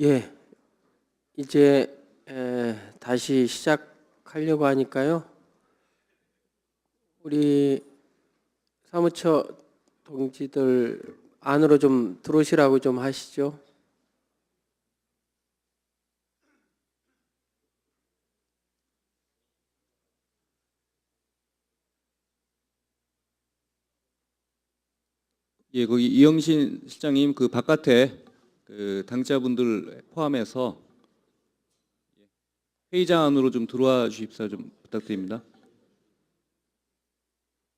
예, 이제 다시 시작하려고 하니까요. 우리 사무처 동지들 안으로 좀 들어오시라고 좀 하시죠. 예, 거기 이영신 실장님 그 바깥에 그 당자분들 포함해서 회의장 안으로 좀 들어와 주십사 좀 부탁드립니다.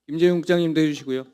김재용 국장님도 해주시고요.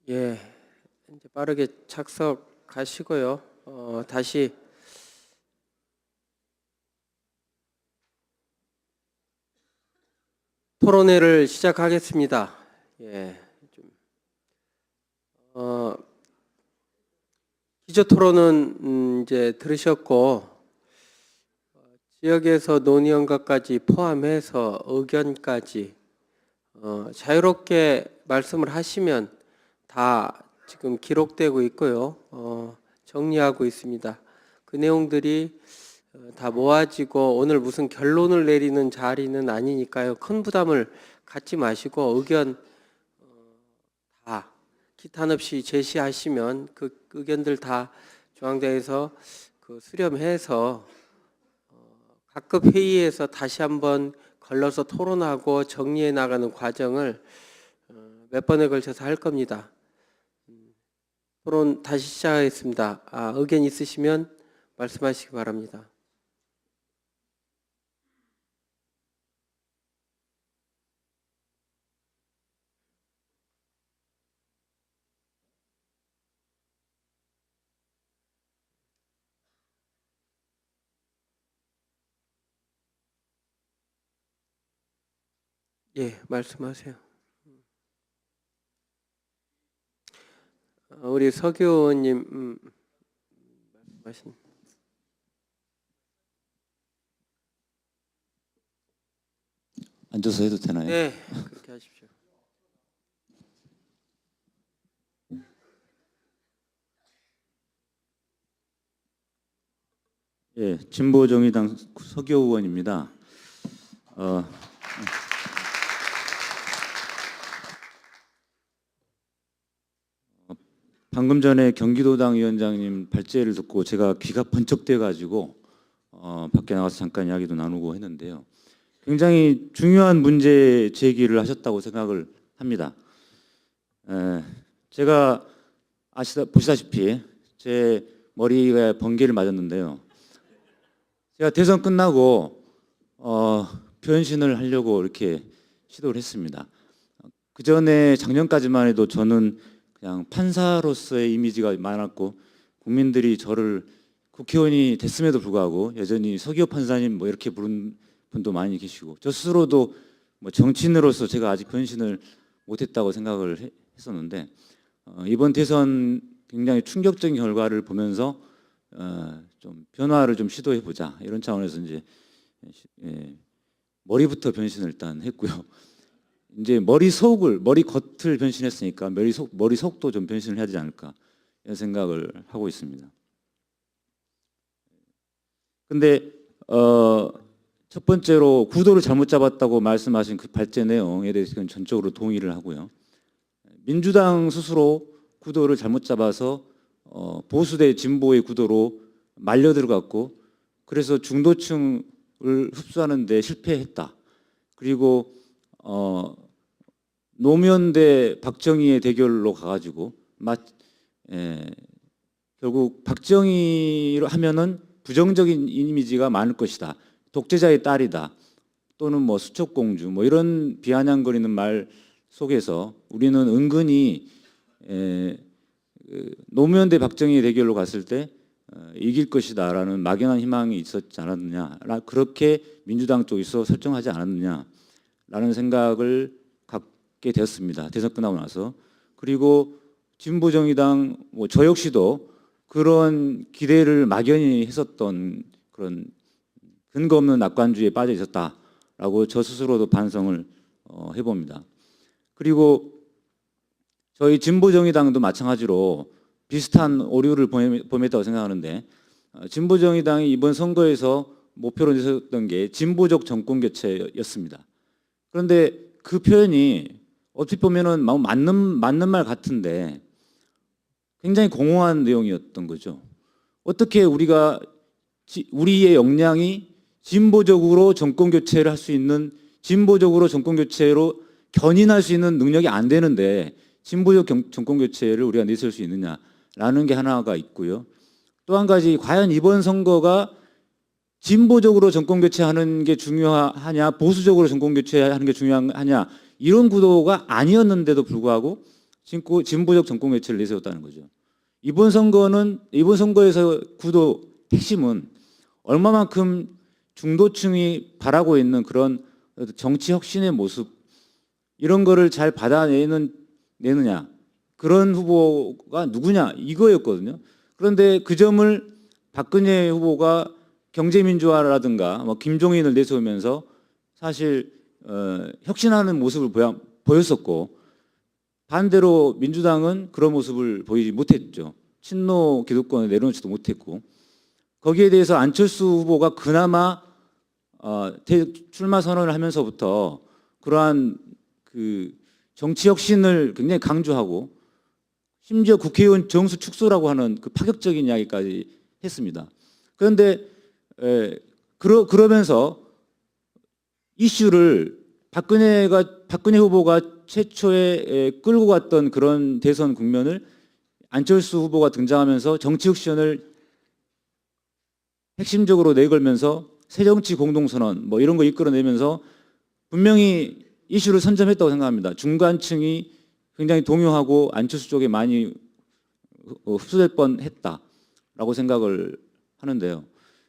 예, 이제 빠르게 착석하시고요. 다시 토론회를 시작하겠습니다. 예, 기조 토론은 이제 들으셨고 지역에서 논의한 것까지 포함해서 의견까지 자유롭게 말씀을 하시면 다 지금 기록되고 있고요. 정리하고 있습니다. 그 내용들이 다 모아지고 오늘 무슨 결론을 내리는 자리는 아니니까요. 큰 부담을 갖지 마시고 의견 다 기탄 없이 제시하시면 그 의견들 다 중앙대에서 그 수렴해서 각급 회의에서 다시 한번 걸러서 토론하고 정리해 나가는 과정을 몇 번에 걸쳐서 할 겁니다. 토론 다시 시작하겠습니다. 의견 있으시면 말씀하시기 바랍니다. 예, 말씀하세요. 우리 서교 의원님 말씀하신. 앉아서 해도 되나요? 네, 그렇게 하십시오. 예, 진보정의당 서교 의원입니다. 방금 전에 경기도당 위원장님 발제를 듣고 제가 귀가 번쩍 돼가지고 밖에 나가서 잠깐 이야기도 나누고 했는데요. 굉장히 중요한 문제 제기를 하셨다고 생각을 합니다. 제가 보시다시피 제 머리가 번개를 맞았는데요. 제가 대선 끝나고 변신을 하려고 이렇게 시도를 했습니다. 그 전에 작년까지만 해도 저는 그냥 판사로서의 이미지가 많았고 국민들이 저를 국회의원이 됐음에도 불구하고 여전히 서기호 판사님 뭐 이렇게 부른 분도 많이 계시고 저 스스로도 뭐 정치인으로서 제가 아직 변신을 못했다고 생각을 했었는데 이번 대선 굉장히 충격적인 결과를 보면서 좀 변화를 좀 시도해 보자 이런 차원에서 이제 머리부터 변신을 일단 했고요. 이제 머리 겉을 변신했으니까 머리 속도 좀 변신을 해야 되지 않을까 이런 생각을 하고 있습니다. 근데 첫 번째로 구도를 잘못 잡았다고 말씀하신 그 발제 내용에 대해서는 전적으로 동의를 하고요. 민주당 스스로 구도를 잘못 잡아서 보수 대 진보의 구도로 말려 들어갔고 그래서 중도층을 흡수하는 데 실패했다. 그리고 노무현 대 박정희의 대결로 가가지고 결국 박정희로 하면은 부정적인 이미지가 많을 것이다. 독재자의 딸이다. 또는 뭐 수첩공주 뭐 이런 비아냥거리는 말 속에서 우리는 은근히 노무현 대 박정희 대결로 갔을 때 이길 것이다라는 막연한 희망이 있었지 않았느냐, 그렇게 민주당 쪽에서 설정하지 않았느냐라는 생각을 갖게 되었습니다. 대선 끝나고 나서. 그리고 진보정의당 뭐 저 역시도 그런 기대를 막연히 했었던 그런 근거 없는 낙관주의에 빠져 있었다라고 저 스스로도 반성을 해봅니다. 그리고 저희 진보정의당도 마찬가지로 비슷한 오류를 범했다고 생각하는데, 진보정의당이 이번 선거에서 목표로 내세웠던 게 진보적 정권 교체였습니다. 그런데 그 표현이 어떻게 보면은 맞는 말 같은데 굉장히 공허한 내용이었던 거죠. 어떻게 우리의 역량이 진보적으로 정권 교체를 할 수 있는, 진보적으로 정권 교체로 견인할 수 있는 능력이 안 되는데 진보적 정권 교체를 우리가 내세울 수 있느냐라는 게 하나가 있고요. 또 한 가지, 과연 이번 선거가 진보적으로 정권 교체하는 게 중요하냐, 보수적으로 정권 교체하는 게 중요하냐, 이런 구도가 아니었는데도 불구하고 진보적 정권 교체를 내세웠다는 거죠. 이번 선거에서 구도 핵심은 얼마만큼 중도층이 바라고 있는 그런 정치 혁신의 모습, 이런 거를 잘 받아내느냐, 그런 후보가 누구냐, 이거였거든요. 그런데 그 점을 박근혜 후보가 경제민주화라든가 뭐 김종인을 내세우면서 사실 혁신하는 모습을 보였었고, 반대로 민주당은 그런 모습을 보이지 못했죠. 친노 기득권을 내려놓지도 못했고, 거기에 대해서 안철수 후보가 그나마 출마 선언을 하면서부터 그러한 그 정치 혁신을 굉장히 강조하고, 심지어 국회의원 정수 축소라고 하는 그 파격적인 이야기까지 했습니다. 그런데 그러면서 이슈를 박근혜 후보가 최초에 끌고 갔던 그런 대선 국면을 안철수 후보가 등장하면서 정치 혁신을 핵심적으로 내걸면서 새정치 공동선언 뭐 이런 거 이끌어내면서 분명히 이슈를 선점했다고 생각합니다. 중간층이 굉장히 동요하고 안철수 쪽에 많이 흡수될 뻔했다라고 생각을 하는데요.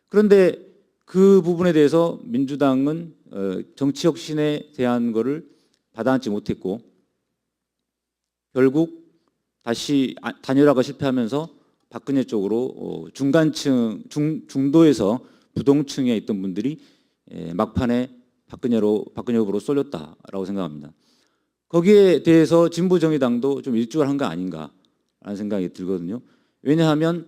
그런데 그 부분에 대해서 민주당은 정치 혁신에 대한 거를 받아안지 못했고, 결국 다시 단일화가 실패하면서 박근혜 쪽으로 중간층, 중도에서 부동층에 있던 분들이 막판에 박근혜 후보로 쏠렸다라고 생각합니다. 거기에 대해서 진보정의당도 좀 일주를 한 거 아닌가라는 생각이 들거든요. 왜냐하면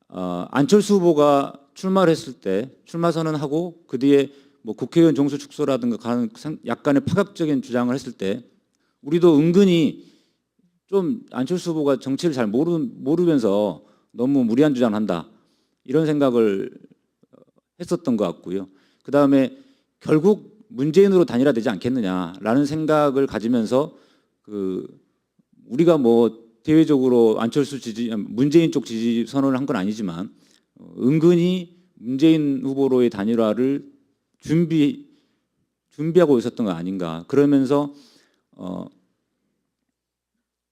안철수 후보가 출마를 했을 때, 출마 선언하고 그 뒤에 뭐 국회의원 정수 축소라든가 가는 약간의 파격적인 주장을 했을 때, 우리도 은근히 좀 안철수 후보가 정치를 잘 모르면서 너무 무리한 주장을 한다, 이런 생각을 했었던 것 같고요. 그 다음에 결국 문재인으로 단일화되지 않겠느냐라는 생각을 가지면서 우리가 뭐 대외적으로 문재인 쪽 지지 선언을 한 건 아니지만 은근히 문재인 후보로의 단일화를 준비하고 있었던 거 아닌가. 그러면서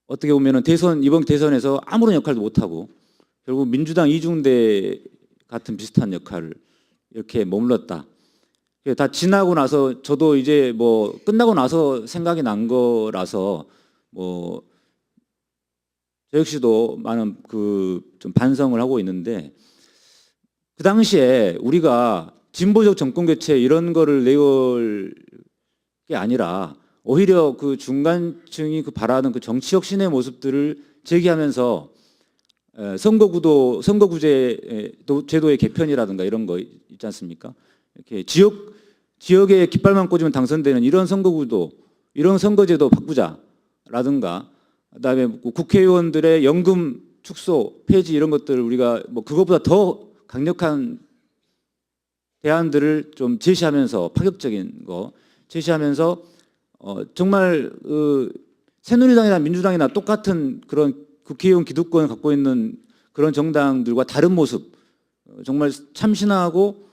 어떻게 보면은 이번 대선에서 아무런 역할도 못하고 결국 민주당 이중대 같은 비슷한 역할을 이렇게 머물렀다. 다 지나고 나서 저도 이제 뭐 끝나고 나서 생각이 난 거라서 뭐 저 역시도 많은 좀 반성을 하고 있는데, 그 당시에 우리가 진보적 정권 교체 이런 거를 내올 게 아니라 오히려 그 중간층이 바라는 그 정치 혁신의 모습들을 제기하면서 선거구제 제도의 개편이라든가 이런 거 있지 않습니까? 이렇게 지역에 깃발만 꽂으면 당선되는 이런 선거구도, 이런 선거제도 바꾸자라든가, 그다음에 국회의원들의 연금 축소 폐지 이런 것들을 우리가 뭐 그것보다 더 강력한 대안들을 좀 제시하면서, 파격적인 거 제시하면서 정말 새누리당이나 민주당이나 똑같은 그런 국회의원 기득권을 갖고 있는 그런 정당들과 다른 모습, 정말 참신하고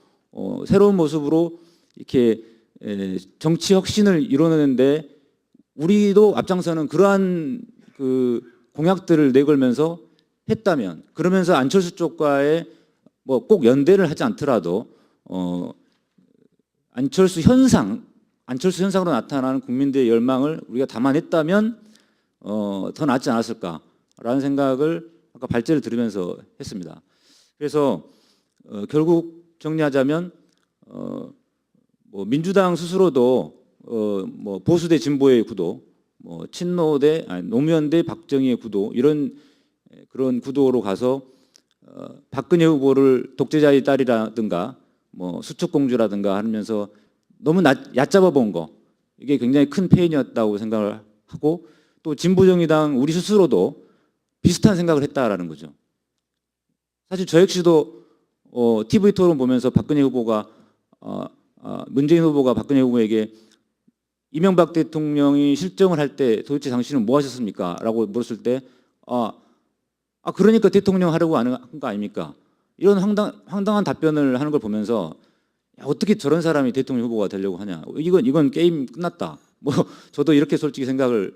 새로운 모습으로 이렇게 정치 혁신을 이뤄내는데 우리도 앞장서는 그러한 그 공약들을 내걸면서 했다면, 그러면서 안철수 쪽과의 뭐 꼭 연대를 하지 않더라도 안철수 현상으로 나타나는 국민들의 열망을 우리가 담아냈다면 더 낫지 않았을까라는 생각을 아까 발제를 들으면서 했습니다. 그래서 결국 정리하자면 뭐 민주당 스스로도 뭐 보수 대 진보의 구도, 뭐 친노 대 노무현 대 박정희의 구도, 이런 그런 구도로 가서 박근혜 후보를 독재자의 딸이라든가 뭐 수첩공주라든가 하면서 너무 얕잡아 본 거, 이게 굉장히 큰 페인이었다고 생각을 하고, 또 진보정의당 우리 스스로도 비슷한 생각을 했다라는 거죠. 사실 저 역시도 TV 토론 보면서 박근혜 후보가 문재인 후보가 박근혜 후보에게 이명박 대통령이 실정을 할 때 도대체 당신은 뭐 하셨습니까? 라고 물었을 때 그러니까 대통령 하려고 하는 거 아닙니까? 이런 황당한 답변을 하는 걸 보면서 어떻게 저런 사람이 대통령 후보가 되려고 하냐? 이건 게임 끝났다. 뭐 저도 이렇게 솔직히 생각을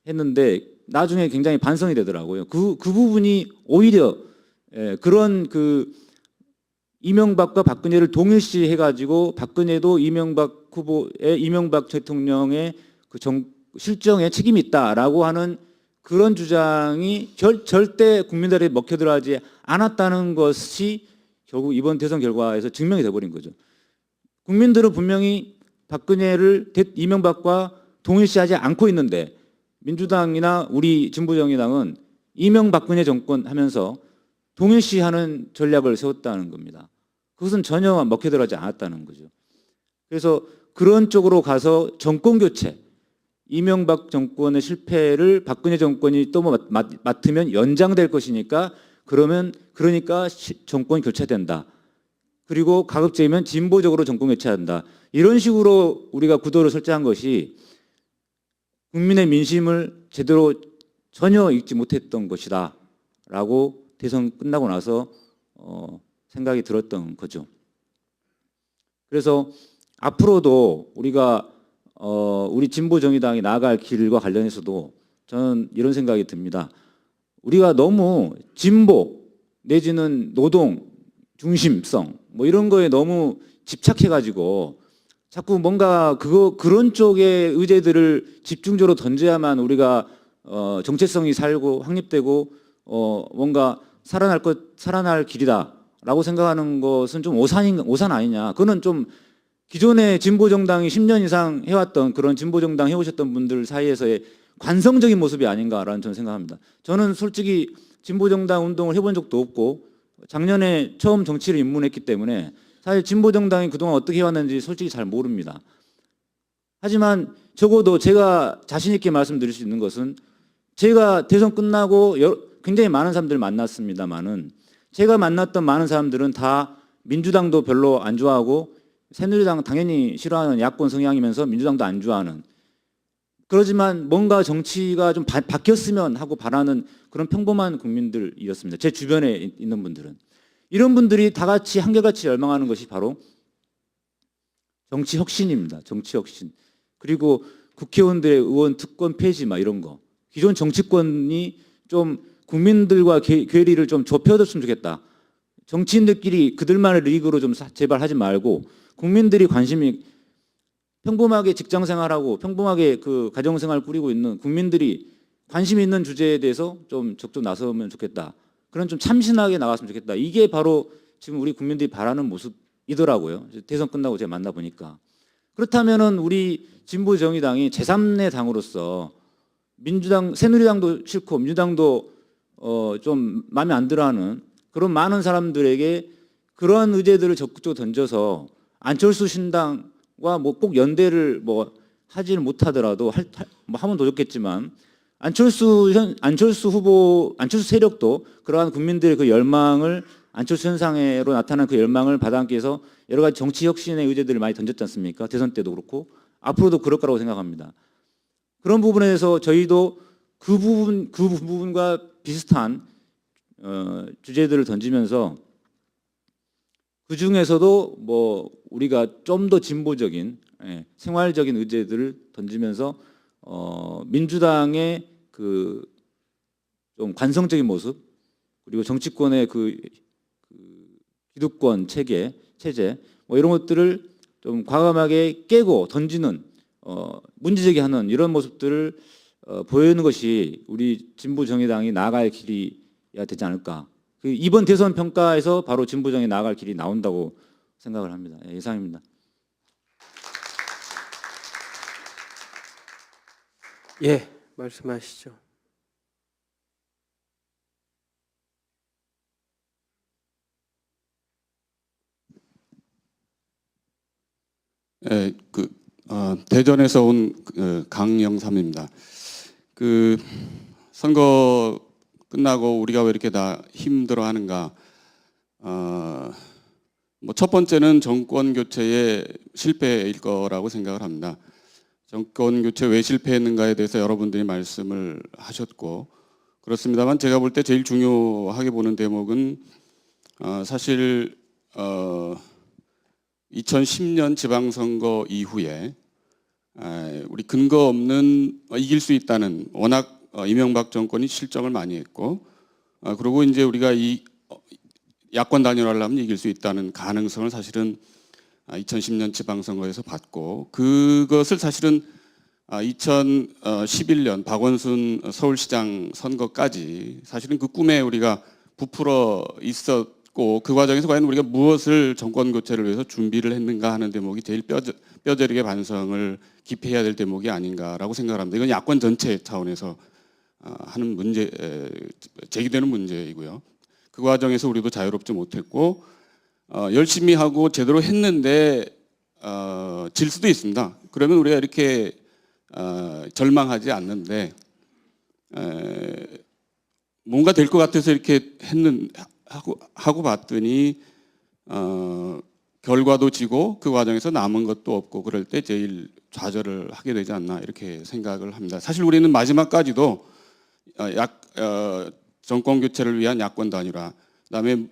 했는데 나중에 굉장히 반성이 되더라고요. 그 부분이 오히려 그런 그 이명박과 박근혜를 동일시 해가지고 박근혜도 이명박 대통령의 그 실정에 책임이 있다라고 하는 그런 주장이 절대 국민들에게 먹혀들어가지 않았다는 것이 결국 이번 대선 결과에서 증명이 돼버린 거죠. 국민들은 분명히 박근혜를 이명박과 동일시하지 않고 있는데 민주당이나 우리 진보정의당은 이명박근혜 정권 하면서 동일시하는 전략을 세웠다는 겁니다. 그것은 전혀 먹혀들어가지 않았다는 거죠. 그래서 그런 쪽으로 가서 정권 교체, 이명박 정권의 실패를 박근혜 정권이 또 맡으면 연장될 것이니까 그러니까 정권 교체된다. 그리고 가급적이면 진보적으로 정권 교체한다. 이런 식으로 우리가 구도를 설정한 것이 국민의 민심을 제대로 전혀 읽지 못했던 것이다 라고 대선 끝나고 나서 생각이 들었던 거죠. 그래서 앞으로도 우리가 우리 진보정의당이 나아갈 길과 관련해서도 저는 이런 생각이 듭니다. 우리가 너무 진보 내지는 노동 중심성 뭐 이런 거에 너무 집착해가지고 자꾸 뭔가 그런 쪽의 의제들을 집중적으로 던져야만 우리가 정체성이 살고 확립되고 뭔가 살아날 길이다라고 생각하는 것은 좀 오산 아니냐. 그거는 좀 기존의 진보정당이 10년 이상 해왔던 그런 진보정당 해오셨던 분들 사이에서의 관성적인 모습이 아닌가라는 저는 생각합니다. 저는 솔직히 진보정당 운동을 해본 적도 없고 작년에 처음 정치를 입문했기 때문에 사실 진보정당이 그동안 어떻게 해왔는지 솔직히 잘 모릅니다. 하지만 적어도 제가 자신 있게 말씀드릴 수 있는 것은 제가 대선 끝나고 굉장히 많은 사람들을 만났습니다만은 제가 만났던 많은 사람들은 다 민주당도 별로 안 좋아하고 새누리당 당연히 싫어하는 야권 성향이면서 민주당도 안 좋아하는, 그러지만 뭔가 정치가 좀 바뀌었으면 하고 바라는 그런 평범한 국민들이었습니다. 제 주변에 있는 분들은. 이런 분들이 다 같이 한결같이 열망하는 것이 바로 정치 혁신입니다. 정치 혁신. 그리고 국회의원들의 의원 특권 폐지 막 이런 거. 기존 정치권이 좀 국민들과 괴리를 좀 좁혀줬으면 좋겠다. 정치인들끼리 그들만의 리그로 좀 제발 하지 말고 국민들이 관심이 평범하게 직장 생활하고 평범하게 그 가정 생활 꾸리고 있는 국민들이 관심 있는 주제에 대해서 좀 적극 나서면 좋겠다. 그런 좀 참신하게 나갔으면 좋겠다. 이게 바로 지금 우리 국민들이 바라는 모습이더라고요. 대선 끝나고 제가 만나보니까. 그렇다면은 우리 진보정의당이 제3의 당으로서 민주당, 새누리당도 싫고 민주당도 좀 마음에 안 들어하는 그런 많은 사람들에게 그러한 의제들을 적극적으로 던져서 안철수 신당과 뭐 꼭 연대를 뭐 하지는 못하더라도 하면 더 좋겠지만 안철수 후보, 안철수 세력도 그러한 국민들의 그 열망을 안철수 현상으로 나타난 그 열망을 받아안기 위해서 여러 가지 정치 혁신의 의제들을 많이 던졌지 않습니까? 대선 때도 그렇고 앞으로도 그럴 거라고 생각합니다. 그런 부분에서 저희도 그 부분과 비슷한 주제들을 던지면서 그 중에서도 뭐 우리가 좀 더 진보적인 생활적인 의제들을 던지면서 민주당의 그 좀 관성적인 모습 그리고 정치권의 그 기득권 체제 뭐 이런 것들을 좀 과감하게 깨고 던지는 문제제기하는 이런 모습들을 보이는 것이 우리 진보정의당이 나아갈 길이야 되지 않을까. 이번 대선 평가에서 바로 진보정이 나아갈 길이 나온다고 생각을 합니다. 이상입니다. 예, 말씀하시죠. 예, 대전에서 온 강영삼입니다. 그 선거 끝나고 우리가 왜 이렇게 다 힘들어하는가? 뭐 첫 번째는 정권 교체의 실패일 거라고 생각을 합니다. 정권 교체 왜 실패했는가에 대해서 여러분들이 말씀을 하셨고 그렇습니다만 제가 볼 때 제일 중요하게 보는 대목은 사실 2010년 지방선거 이후에 우리 근거 없는 이길 수 있다는 워낙 이명박 정권이 실정을 많이 했고 그리고 이제 우리가 이 야권 단일화를 하면 이길 수 있다는 가능성을 사실은 2010년 지방선거에서 봤고 그것을 사실은 2011년 박원순 서울시장 선거까지 사실은 그 꿈에 우리가 부풀어 있었고 그 과정에서 과연 우리가 무엇을 정권 교체를 위해서 준비를 했는가 하는 대목이 제일 뼈저리게 반성을 깊이 해야 될 대목이 아닌가라고 생각을 합니다. 이건 야권 전체 차원에서 하는 문제, 제기되는 문제이고요. 그 과정에서 우리도 자유롭지 못했고 열심히 하고 제대로 했는데 질 수도 있습니다. 그러면 우리가 이렇게 절망하지 않는데 뭔가 될 것 같아서 이렇게 하고 봤더니 결과도 지고 그 과정에서 남은 것도 없고 그럴 때 제일 좌절을 하게 되지 않나 이렇게 생각을 합니다. 사실 우리는 마지막까지도 정권 교체를 위한 야권 단일화, 그다음에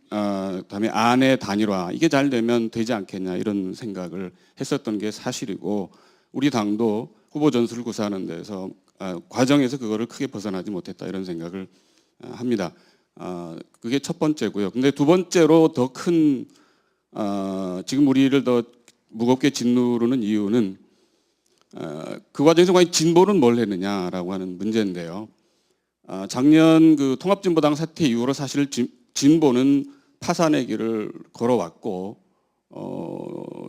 그다음에 안의 단일화 이게 잘 되면 되지 않겠냐 이런 생각을 했었던 게 사실이고 우리 당도 후보 전술을 구사하는 데서 과정에서 그거를 크게 벗어나지 못했다 이런 생각을 합니다. 그게 첫 번째고요. 근데 두 번째로 더 큰 지금 우리를 더 무겁게 짓누르는 이유는 그 과정에서 과연 진보는 뭘 했느냐라고 하는 문제인데요. 작년 그 통합진보당 사태 이후로 사실 진보는 파산의 길을 걸어왔고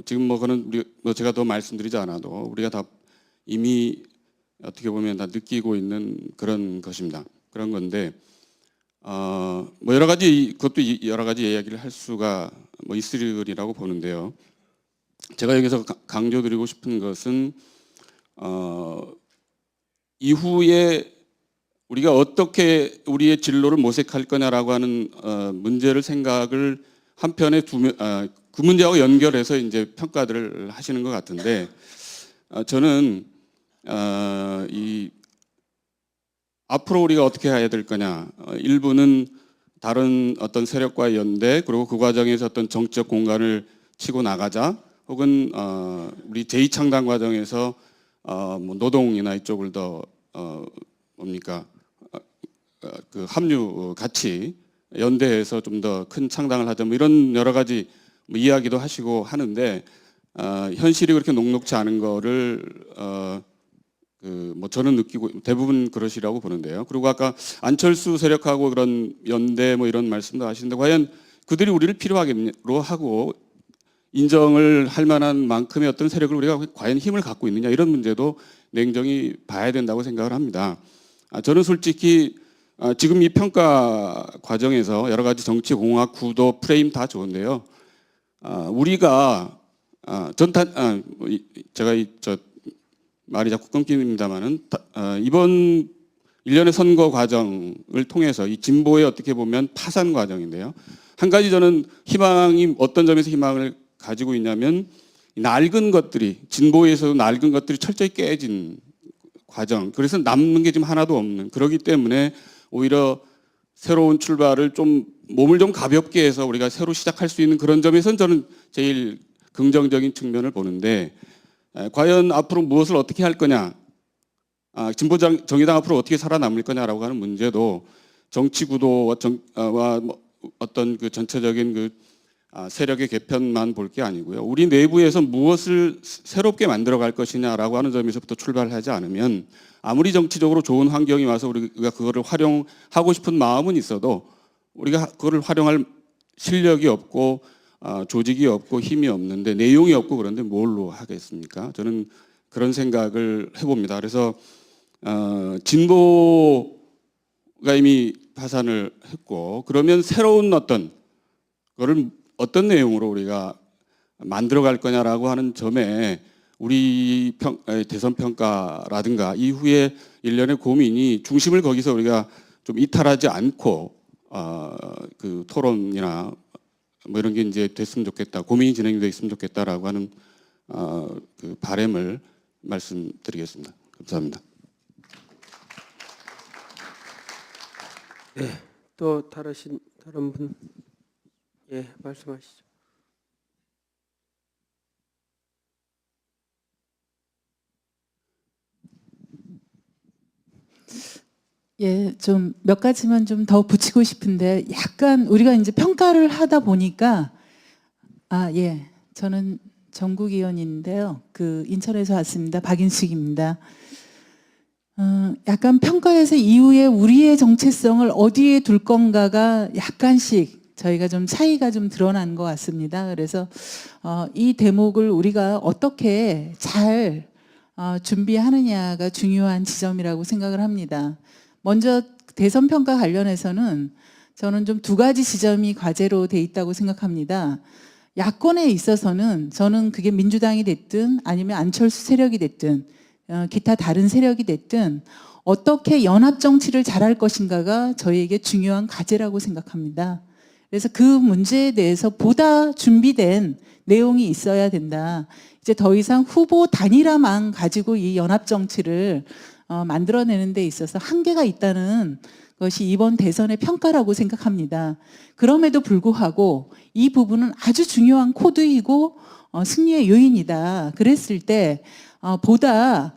지금 뭐 그는 제가 더 말씀드리지 않아도 우리가 다 이미 어떻게 보면 다 느끼고 있는 그런 것입니다. 그런 건데 뭐 여러 가지 그것도 여러 가지 이야기를 할 수가 뭐 있으리라고 보는데요. 제가 여기서 강조드리고 싶은 것은 이후에 우리가 어떻게 우리의 진로를 모색할 거냐라고 하는 문제를 생각을 한편에 두면 그 문제하고 연결해서 이제 평가들을 하시는 것 같은데 저는 이 앞으로 우리가 어떻게 해야 될 거냐 일부는 다른 어떤 세력과의 연대 그리고 그 과정에서 어떤 정치적 공간을 치고 나가자 혹은 우리 제2창당 과정에서 뭐 노동이나 이쪽을 더 뭡니까 그 합류 같이 연대해서 좀 더 큰 창당을 하자 뭐 이런 여러 가지 뭐 이야기도 하시고 하는데 현실이 그렇게 녹록지 않은 거를 뭐 저는 느끼고 대부분 그러시라고 보는데요. 그리고 아까 안철수 세력하고 그런 연대 뭐 이런 말씀도 하시는데 과연 그들이 우리를 필요하겠로 하고 인정을 할 만한 만큼의 어떤 세력을 우리가 과연 힘을 갖고 있느냐 이런 문제도 냉정히 봐야 된다고 생각을 합니다. 저는 솔직히 지금 이 평가 과정에서 여러 가지 정치 공학 구도 프레임 다 좋은데요. 우리가 제가 말이 자꾸 끊깁니다만은 이번 일련의 선거 과정을 통해서 이 진보의 어떻게 보면 파산 과정인데요. 한 가지 저는 희망이 어떤 점에서 희망을 가지고 있냐면 낡은 것들이 진보에서도 낡은 것들이 철저히 깨진 과정. 그래서 남는 게 지금 하나도 없는. 그렇기 때문에 오히려 새로운 출발을 좀 몸을 좀 가볍게 해서 우리가 새로 시작할 수 있는 그런 점에서는 저는 제일 긍정적인 측면을 보는데, 과연 앞으로 무엇을 어떻게 할 거냐, 진보정의당 앞으로 어떻게 살아남을 거냐라고 하는 문제도 정치 구도와 어떤 그 전체적인 그 세력의 개편만 볼 게 아니고요. 우리 내부에서 무엇을 새롭게 만들어갈 것이냐라고 하는 점에서부터 출발하지 않으면 아무리 정치적으로 좋은 환경이 와서 우리가 그거를 활용하고 싶은 마음은 있어도 우리가 그거를 활용할 실력이 없고 조직이 없고 힘이 없는데 내용이 없고 그런데 뭘로 하겠습니까? 저는 그런 생각을 해봅니다. 그래서 진보가 이미 파산을 했고 그러면 새로운 어떤 그거를 어떤 내용으로 우리가 만들어갈 거냐라고 하는 점에 우리 대선 평가라든가 이후에 일련의 고민이 중심을 거기서 우리가 좀 이탈하지 않고 그 토론이나 뭐 이런 게 이제 됐으면 좋겠다, 고민이 진행돼 있으면 좋겠다라고 하는 그 바람을 말씀드리겠습니다. 감사합니다. 네, 또 다른 분, 예, 말씀하시죠. 예, 좀 몇 가지만 좀 더 붙이고 싶은데 약간 우리가 이제 평가를 하다 보니까 예, 저는 전국위원인데요. 그 인천에서 왔습니다. 박인숙입니다. 약간 평가에서 이후에 우리의 정체성을 어디에 둘 건가가 약간씩 저희가 좀 차이가 좀 드러난 것 같습니다. 그래서 이 대목을 우리가 어떻게 잘 준비하느냐가 중요한 지점이라고 생각을 합니다. 먼저 대선 평가 관련해서는 저는 좀 두 가지 지점이 과제로 돼 있다고 생각합니다. 야권에 있어서는 저는 그게 민주당이 됐든 아니면 안철수 세력이 됐든 기타 다른 세력이 됐든 어떻게 연합 정치를 잘할 것인가가 저희에게 중요한 과제라고 생각합니다. 그래서 그 문제에 대해서 보다 준비된 내용이 있어야 된다. 이제 더 이상 후보 단일화만 가지고 이 연합 정치를 만들어내는 데 있어서 한계가 있다는 것이 이번 대선의 평가라고 생각합니다. 그럼에도 불구하고 이 부분은 아주 중요한 코드이고 승리의 요인이다. 그랬을 때 보다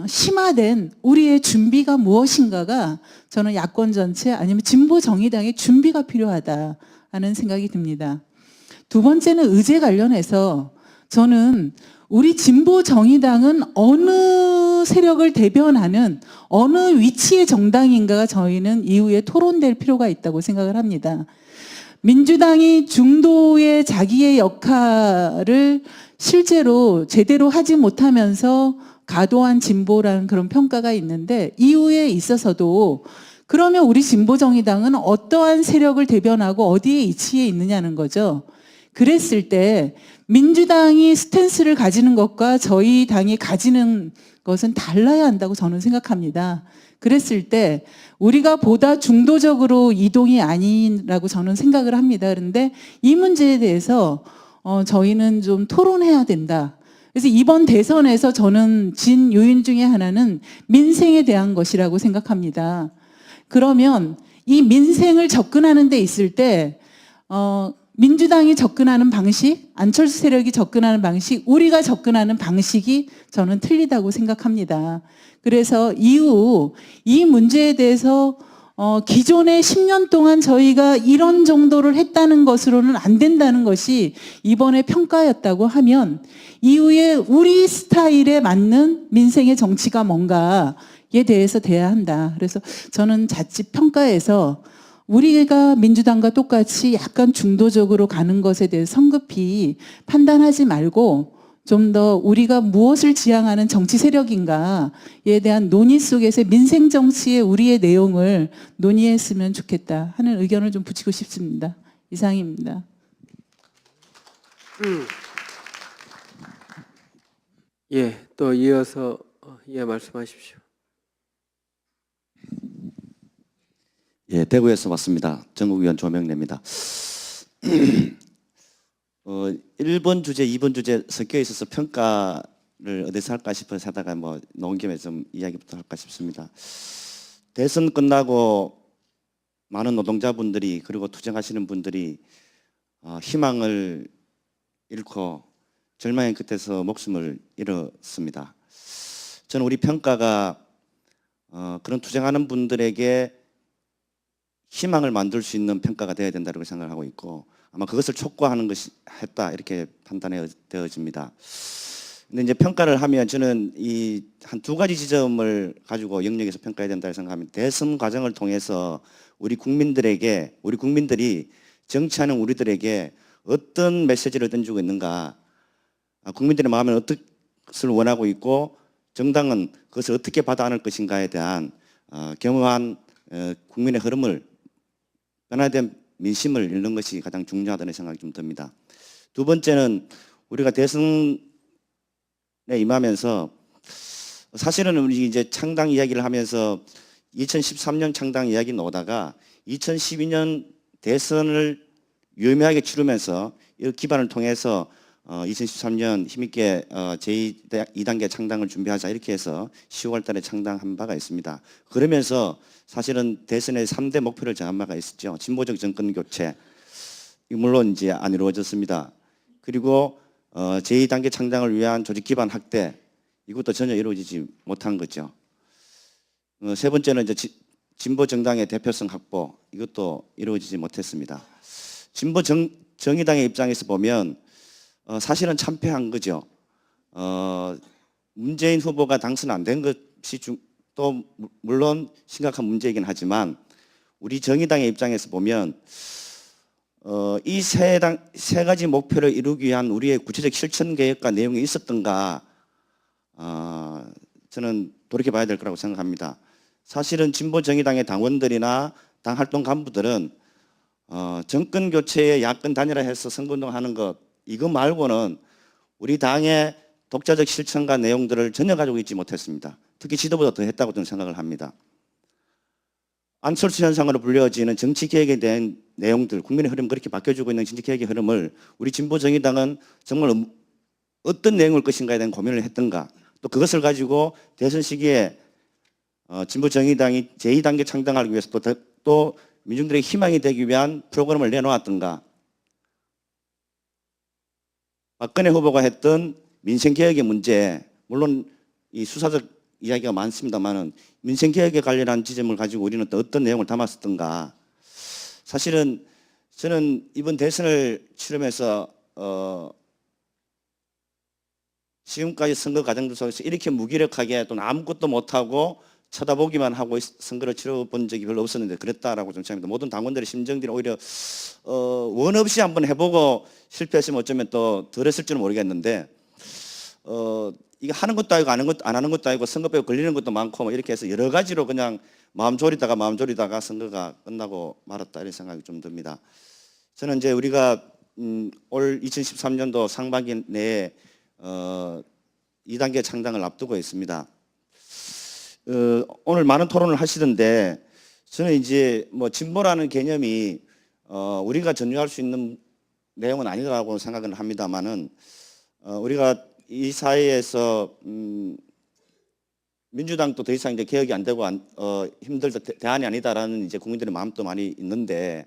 심화된 우리의 준비가 무엇인가가 저는 야권 전체 아니면 진보 정의당의 준비가 필요하다 하는 생각이 듭니다. 두 번째는 의제 관련해서 저는 우리 진보 정의당은 어느 세력을 대변하는 어느 위치의 정당인가가 저희는 이후에 토론될 필요가 있다고 생각을 합니다. 민주당이 중도의 자기의 역할을 실제로 제대로 하지 못하면서 과도한 진보라는 그런 평가가 있는데 이후에 있어서도 그러면 우리 진보정의당은 어떠한 세력을 대변하고 어디에 위치해 있느냐는 거죠. 그랬을 때 민주당이 스탠스를 가지는 것과 저희 당이 가지는 것은 달라야 한다고 저는 생각합니다. 그랬을 때 우리가 보다 중도적으로 이동이 아니라고 저는 생각을 합니다. 그런데 이 문제에 대해서 저희는 좀 토론해야 된다. 그래서 이번 대선에서 저는 진 요인 중에 하나는 민생에 대한 것이라고 생각합니다. 그러면 이 민생을 접근하는 데 있을 때 민주당이 접근하는 방식, 안철수 세력이 접근하는 방식, 우리가 접근하는 방식이 저는 틀리다고 생각합니다. 그래서 이후 이 문제에 대해서 기존에 10년 동안 저희가 이런 정도를 했다는 것으로는 안 된다는 것이 이번에 평가였다고 하면 이후에 우리 스타일에 맞는 민생의 정치가 뭔가에 대해서 돼야 한다. 그래서 저는 자칫 평가에서 우리가 민주당과 똑같이 약간 중도적으로 가는 것에 대해 성급히 판단하지 말고 좀 더 우리가 무엇을 지향하는 정치 세력인가에 대한 논의 속에서 민생 정치의 우리의 내용을 논의했으면 좋겠다 하는 의견을 좀 붙이고 싶습니다. 이상입니다. 예, 또 이어서 말씀하십시오. 예, 대구에서 왔습니다. 전국위원 조명래입니다. 1번 주제, 2번 주제 섞여 있어서 평가를 어디서 할까 싶어서 하다가 뭐 나온 김에 좀 이야기부터 할까 싶습니다. 대선 끝나고 많은 노동자분들이 그리고 투쟁하시는 분들이 희망을 잃고 절망의 끝에서 목숨을 잃었습니다. 저는 우리 평가가 그런 투쟁하는 분들에게 희망을 만들 수 있는 평가가 되어야 된다고 생각하고 있고 아마 그것을 촉구하는 것이 했다 이렇게 판단이 되어집니다. 근데 이제 평가를 하면 저는 이 한 두 가지 지점을 가지고 영역에서 평가해야 된다고 생각합니다. 대선 과정을 통해서 우리 국민들이 정치하는 우리들에게 어떤 메시지를 던지고 있는가, 국민들의 마음에 어떤 것을 원하고 있고 정당은 그것을 어떻게 받아 안을 것인가에 대한 겸허한 국민의 흐름을 변화된 민심을 읽는 것이 가장 중요하다는 생각이 좀 듭니다. 두 번째는 우리가 대선에 임하면서 사실은 우리 이제 창당 이야기를 하면서 2013년 창당 이야기 나오다가 2012년 대선을 유의미하게 치르면서 이 기반을 통해서 2013년 힘있게 제2단계 창당을 준비하자 이렇게 해서 10월 달에 창당한 바가 있습니다. 그러면서 사실은 대선의 3대 목표를 정한 바가 있었죠. 진보적 정권 교체. 물론 이제 안 이루어졌습니다. 그리고 제2단계 창당을 위한 조직 기반 확대. 이것도 전혀 이루어지지 못한 거죠. 세 번째는 이제 진보 정당의 대표성 확보. 이것도 이루어지지 못했습니다. 진보 정의당의 입장에서 보면 사실은 참패한 거죠. 문재인 후보가 당선 안 된 것이 또 물론 심각한 문제이긴 하지만 우리 정의당의 입장에서 보면 이 세 가지 목표를 이루기 위한 우리의 구체적 실천 계획과 내용이 있었던가 저는 돌이켜봐야 될 거라고 생각합니다. 사실은 진보 정의당의 당원들이나 당 활동 간부들은 정권 교체에 야권 단일화해서 선거운동하는 것 이거 말고는 우리 당의 독자적 실천과 내용들을 전혀 가지고 있지 못했습니다. 특히 지도보다 더 했다고 저는 생각을 합니다. 안철수 현상으로 불려지는 정치개혁에 대한 내용들, 국민의 흐름 그렇게 바뀌어주고 있는 정치개혁의 흐름을 우리 진보정의당은 정말 어떤 내용일 것인가에 대한 고민을 했던가 또 그것을 가지고 대선 시기에 진보정의당이 제2단계 창당하기 위해서 또 민중들의 희망이 되기 위한 프로그램을 내놓았던가 박근혜 후보가 했던 민생개혁의 문제 물론 이 수사적 이야기가 많습니다만은 민생개혁에 관련한 지점을 가지고 우리는 또 어떤 내용을 담았었던가 사실은 저는 이번 대선을 치르면서 지금까지 선거 과정 속에서 이렇게 무기력하게 또 아무것도 못하고 쳐다보기만 하고 선거를 치러본 적이 별로 없었는데 그랬다라고 좀 생각합니다. 모든 당원들의 심정들이 오히려 원 없이 한번 해보고 실패했으면 어쩌면 또 덜 했을지는 모르겠는데 이게 하는 것도 아니고 안 하는 것도 아니고 선거법에 걸리는 것도 많고 뭐 이렇게 해서 여러 가지로 그냥 마음 졸이다가 선거가 끝나고 말았다 이런 생각이 좀 듭니다. 저는 이제 우리가 올 2013년도 상반기 내에 2단계 창당을 앞두고 있습니다. 오늘 많은 토론을 하시던데 저는 이제 뭐 진보라는 개념이 우리가 전유할 수 있는 내용은 아니라고 생각은 합니다만은 우리가 이 사회에서 민주당도 더 이상 이제 개혁이 안 되고 힘들다 대안이 아니다라는 이제 국민들의 마음도 많이 있는데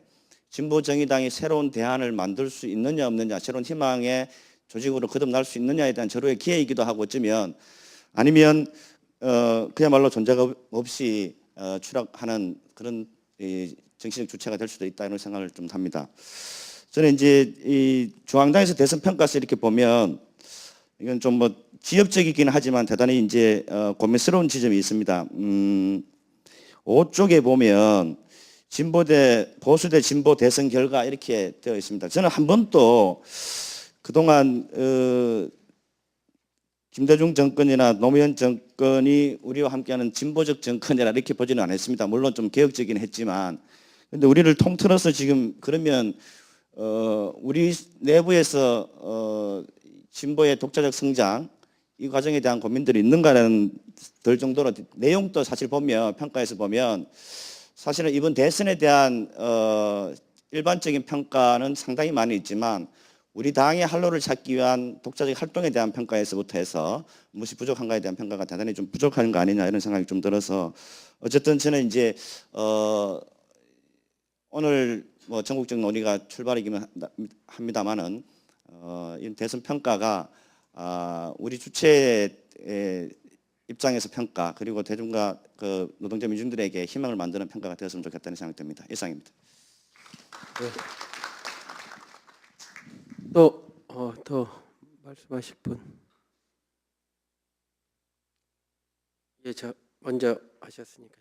진보 정의당이 새로운 대안을 만들 수 있느냐 없느냐 새로운 희망의 조직으로 거듭날 수 있느냐에 대한 절호의 기회이기도 하고 어쩌면 아니면 그야말로 존재가 없이 추락하는 그런 정치적 주체가 될 수도 있다 이런 생각을 좀 합니다. 저는 이제 이 중앙당에서 대선 평가서 이렇게 보면 이건 좀 뭐 지엽적이긴 하지만 대단히 이제 고민스러운 지점이 있습니다. 5쪽에 보면 진보대 보수대 진보 대선 결과 이렇게 되어 있습니다. 저는 한 번도 그동안 김대중 정권이나 노무현 정권이 우리와 함께하는 진보적 정권이라 이렇게 보지는 않았습니다. 물론 좀 개혁적이긴 했지만 근데 우리를 통틀어서 지금 그러면 우리 내부에서 진보의 독자적 성장 이 과정에 대한 고민들이 있는가라는 들 정도로 내용도 사실 보면 평가에서 보면 사실은 이번 대선에 대한 일반적인 평가는 상당히 많이 있지만 우리 당의 활로를 찾기 위한 독자적 활동에 대한 평가에서부터 해서 무엇이 부족한가에 대한 평가가 대단히 좀 부족한 거 아니냐 이런 생각이 좀 들어서 어쨌든 저는 이제 오늘 뭐 전국적 논의가 출발이기는 합니다만은 이 대선 평가가 우리 주체의 입장에서 평가 그리고 대중과 그 노동자 민중들에게 희망을 만드는 평가가 되었으면 좋겠다는 생각이 듭니다. 이상입니다. 더 말씀하실 분? 예, 저 먼저 하셨으니까.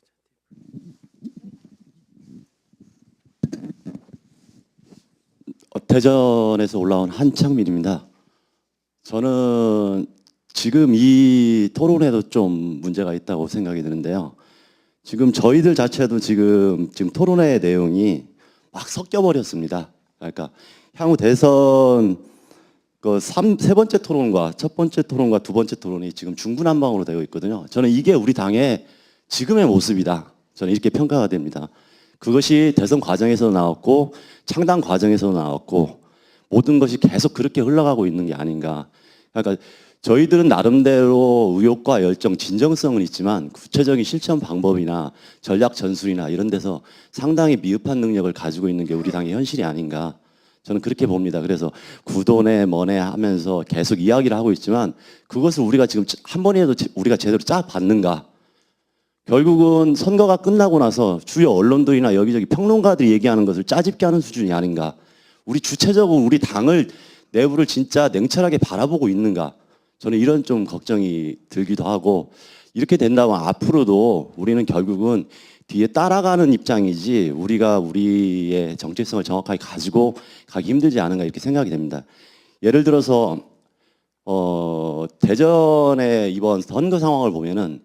대전에서 올라온 한창민입니다. 저는 지금 이 토론에도 좀 문제가 있다고 생각이 드는데요. 지금 저희들 자체도 지금 토론회 내용이 막 섞여 버렸습니다. 그러니까 향후 대선 세 번째 토론과 첫 번째 토론과 두 번째 토론이 지금 중구난방으로 되고 있거든요. 저는 이게 우리 당의 지금의 모습이다. 저는 이렇게 평가가 됩니다. 그것이 대선 과정에서 나왔고 창당 과정에서 나왔고 모든 것이 계속 그렇게 흘러가고 있는 게 아닌가. 그러니까 저희들은 나름대로 의욕과 열정, 진정성은 있지만 구체적인 실천 방법이나 전략 전술이나 이런 데서 상당히 미흡한 능력을 가지고 있는 게 우리 당의 현실이 아닌가. 저는 그렇게 봅니다. 그래서 구도네 뭐네 하면서 계속 이야기를 하고 있지만 그것을 우리가 지금 한 번이라도 우리가 제대로 짜 봤는가. 결국은 선거가 끝나고 나서 주요 언론들이나 여기저기 평론가들이 얘기하는 것을 짜집게 하는 수준이 아닌가. 우리 주체적으로 우리 당을 내부를 진짜 냉철하게 바라보고 있는가. 저는 이런 좀 걱정이 들기도 하고 이렇게 된다면 앞으로도 우리는 결국은 뒤에 따라가는 입장이지 우리가 우리의 정체성을 정확하게 가지고 가기 힘들지 않은가 이렇게 생각이 됩니다. 예를 들어서 대전의 이번 선거 상황을 보면은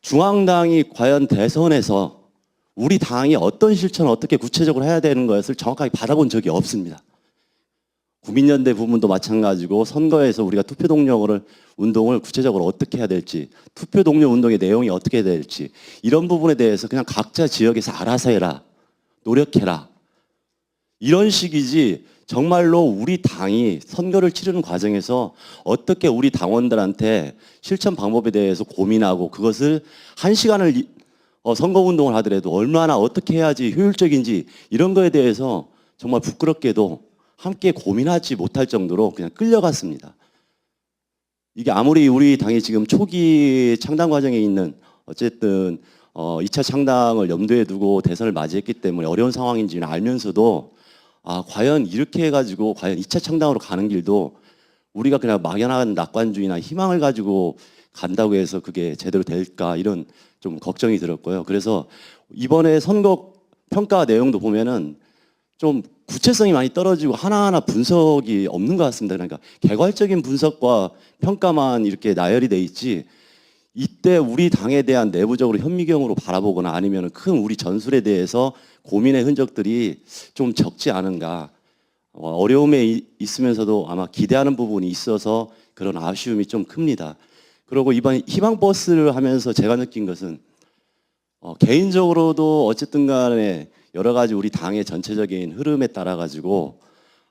중앙당이 과연 대선에서 우리 당이 어떤 실천을 어떻게 구체적으로 해야 되는 것을 정확하게 받아본 적이 없습니다. 국민연대 부분도 마찬가지고 선거에서 우리가 투표 동력을 운동을 구체적으로 어떻게 해야 될지 투표 동력 운동의 내용이 어떻게 해야 될지 이런 부분에 대해서 그냥 각자 지역에서 알아서 해라 노력해라 이런 식이지 정말로 우리 당이 선거를 치르는 과정에서 어떻게 우리 당원들한테 실천 방법에 대해서 고민하고 그것을 1시간을 선거운동을 하더라도 얼마나 어떻게 해야지 효율적인지 이런 거에 대해서 정말 부끄럽게도 함께 고민하지 못할 정도로 그냥 끌려갔습니다. 이게 아무리 우리 당이 지금 초기 창당 과정에 있는 어쨌든 2차 창당을 염두에 두고 대선을 맞이했기 때문에 어려운 상황인지는 알면서도 과연 이렇게 해가지고 과연 2차 창당으로 가는 길도 우리가 그냥 막연한 낙관주의나 희망을 가지고 간다고 해서 그게 제대로 될까 이런 좀 걱정이 들었고요. 그래서 이번에 선거 평가 내용도 보면은 좀 구체성이 많이 떨어지고 하나하나 분석이 없는 것 같습니다. 그러니까 개괄적인 분석과 평가만 이렇게 나열이 돼 있지 이때 우리 당에 대한 내부적으로 현미경으로 바라보거나 아니면 큰 우리 전술에 대해서 고민의 흔적들이 좀 적지 않은가. 어려움에 있으면서도 아마 기대하는 부분이 있어서 그런 아쉬움이 좀 큽니다. 그리고 이번 희망버스를 하면서 제가 느낀 것은 개인적으로도 어쨌든 간에 여러 가지 우리 당의 전체적인 흐름에 따라 가지고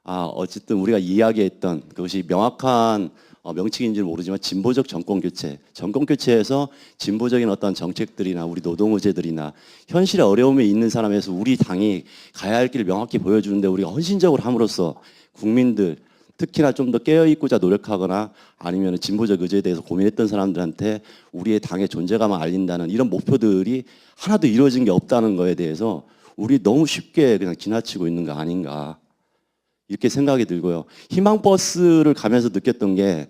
어쨌든 우리가 이야기했던 그것이 명확한 명칭인지는 모르지만 진보적 정권 교체에서 진보적인 어떤 정책들이나 우리 노동의제들이나 현실의 어려움에 있는 사람에서 우리 당이 가야 할 길을 명확히 보여주는데 우리가 헌신적으로 함으로써 국민들 특히나 좀 더 깨어있고자 노력하거나 아니면 진보적 의제에 대해서 고민했던 사람들한테 우리의 당의 존재감을 알린다는 이런 목표들이 하나도 이루어진 게 없다는 거에 대해서 우리 너무 쉽게 그냥 지나치고 있는 거 아닌가 이렇게 생각이 들고요. 희망버스를 가면서 느꼈던 게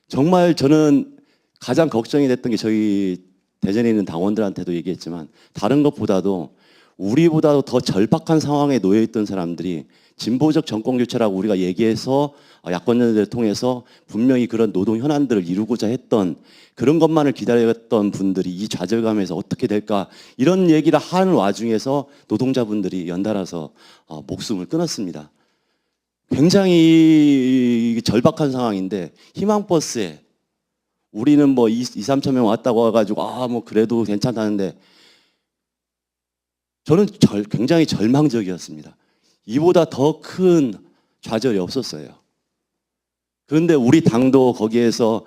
정말 저는 가장 걱정이 됐던 게 저희 대전에 있는 당원들한테도 얘기했지만 다른 것보다도 우리보다도 더 절박한 상황에 놓여 있던 사람들이 진보적 정권 교체라고 우리가 얘기해서 야권연대를 통해서 분명히 그런 노동 현안들을 이루고자 했던 그런 것만을 기다렸던 분들이 이 좌절감에서 어떻게 될까 이런 얘기를 하는 와중에서 노동자분들이 연달아서 목숨을 끊었습니다. 굉장히 절박한 상황인데 희망버스에 우리는 뭐 2-3천 명 왔다고 와가지고 뭐 그래도 괜찮다는데 저는 굉장히 절망적이었습니다. 이보다 더 큰 좌절이 없었어요. 그런데 우리 당도 거기에서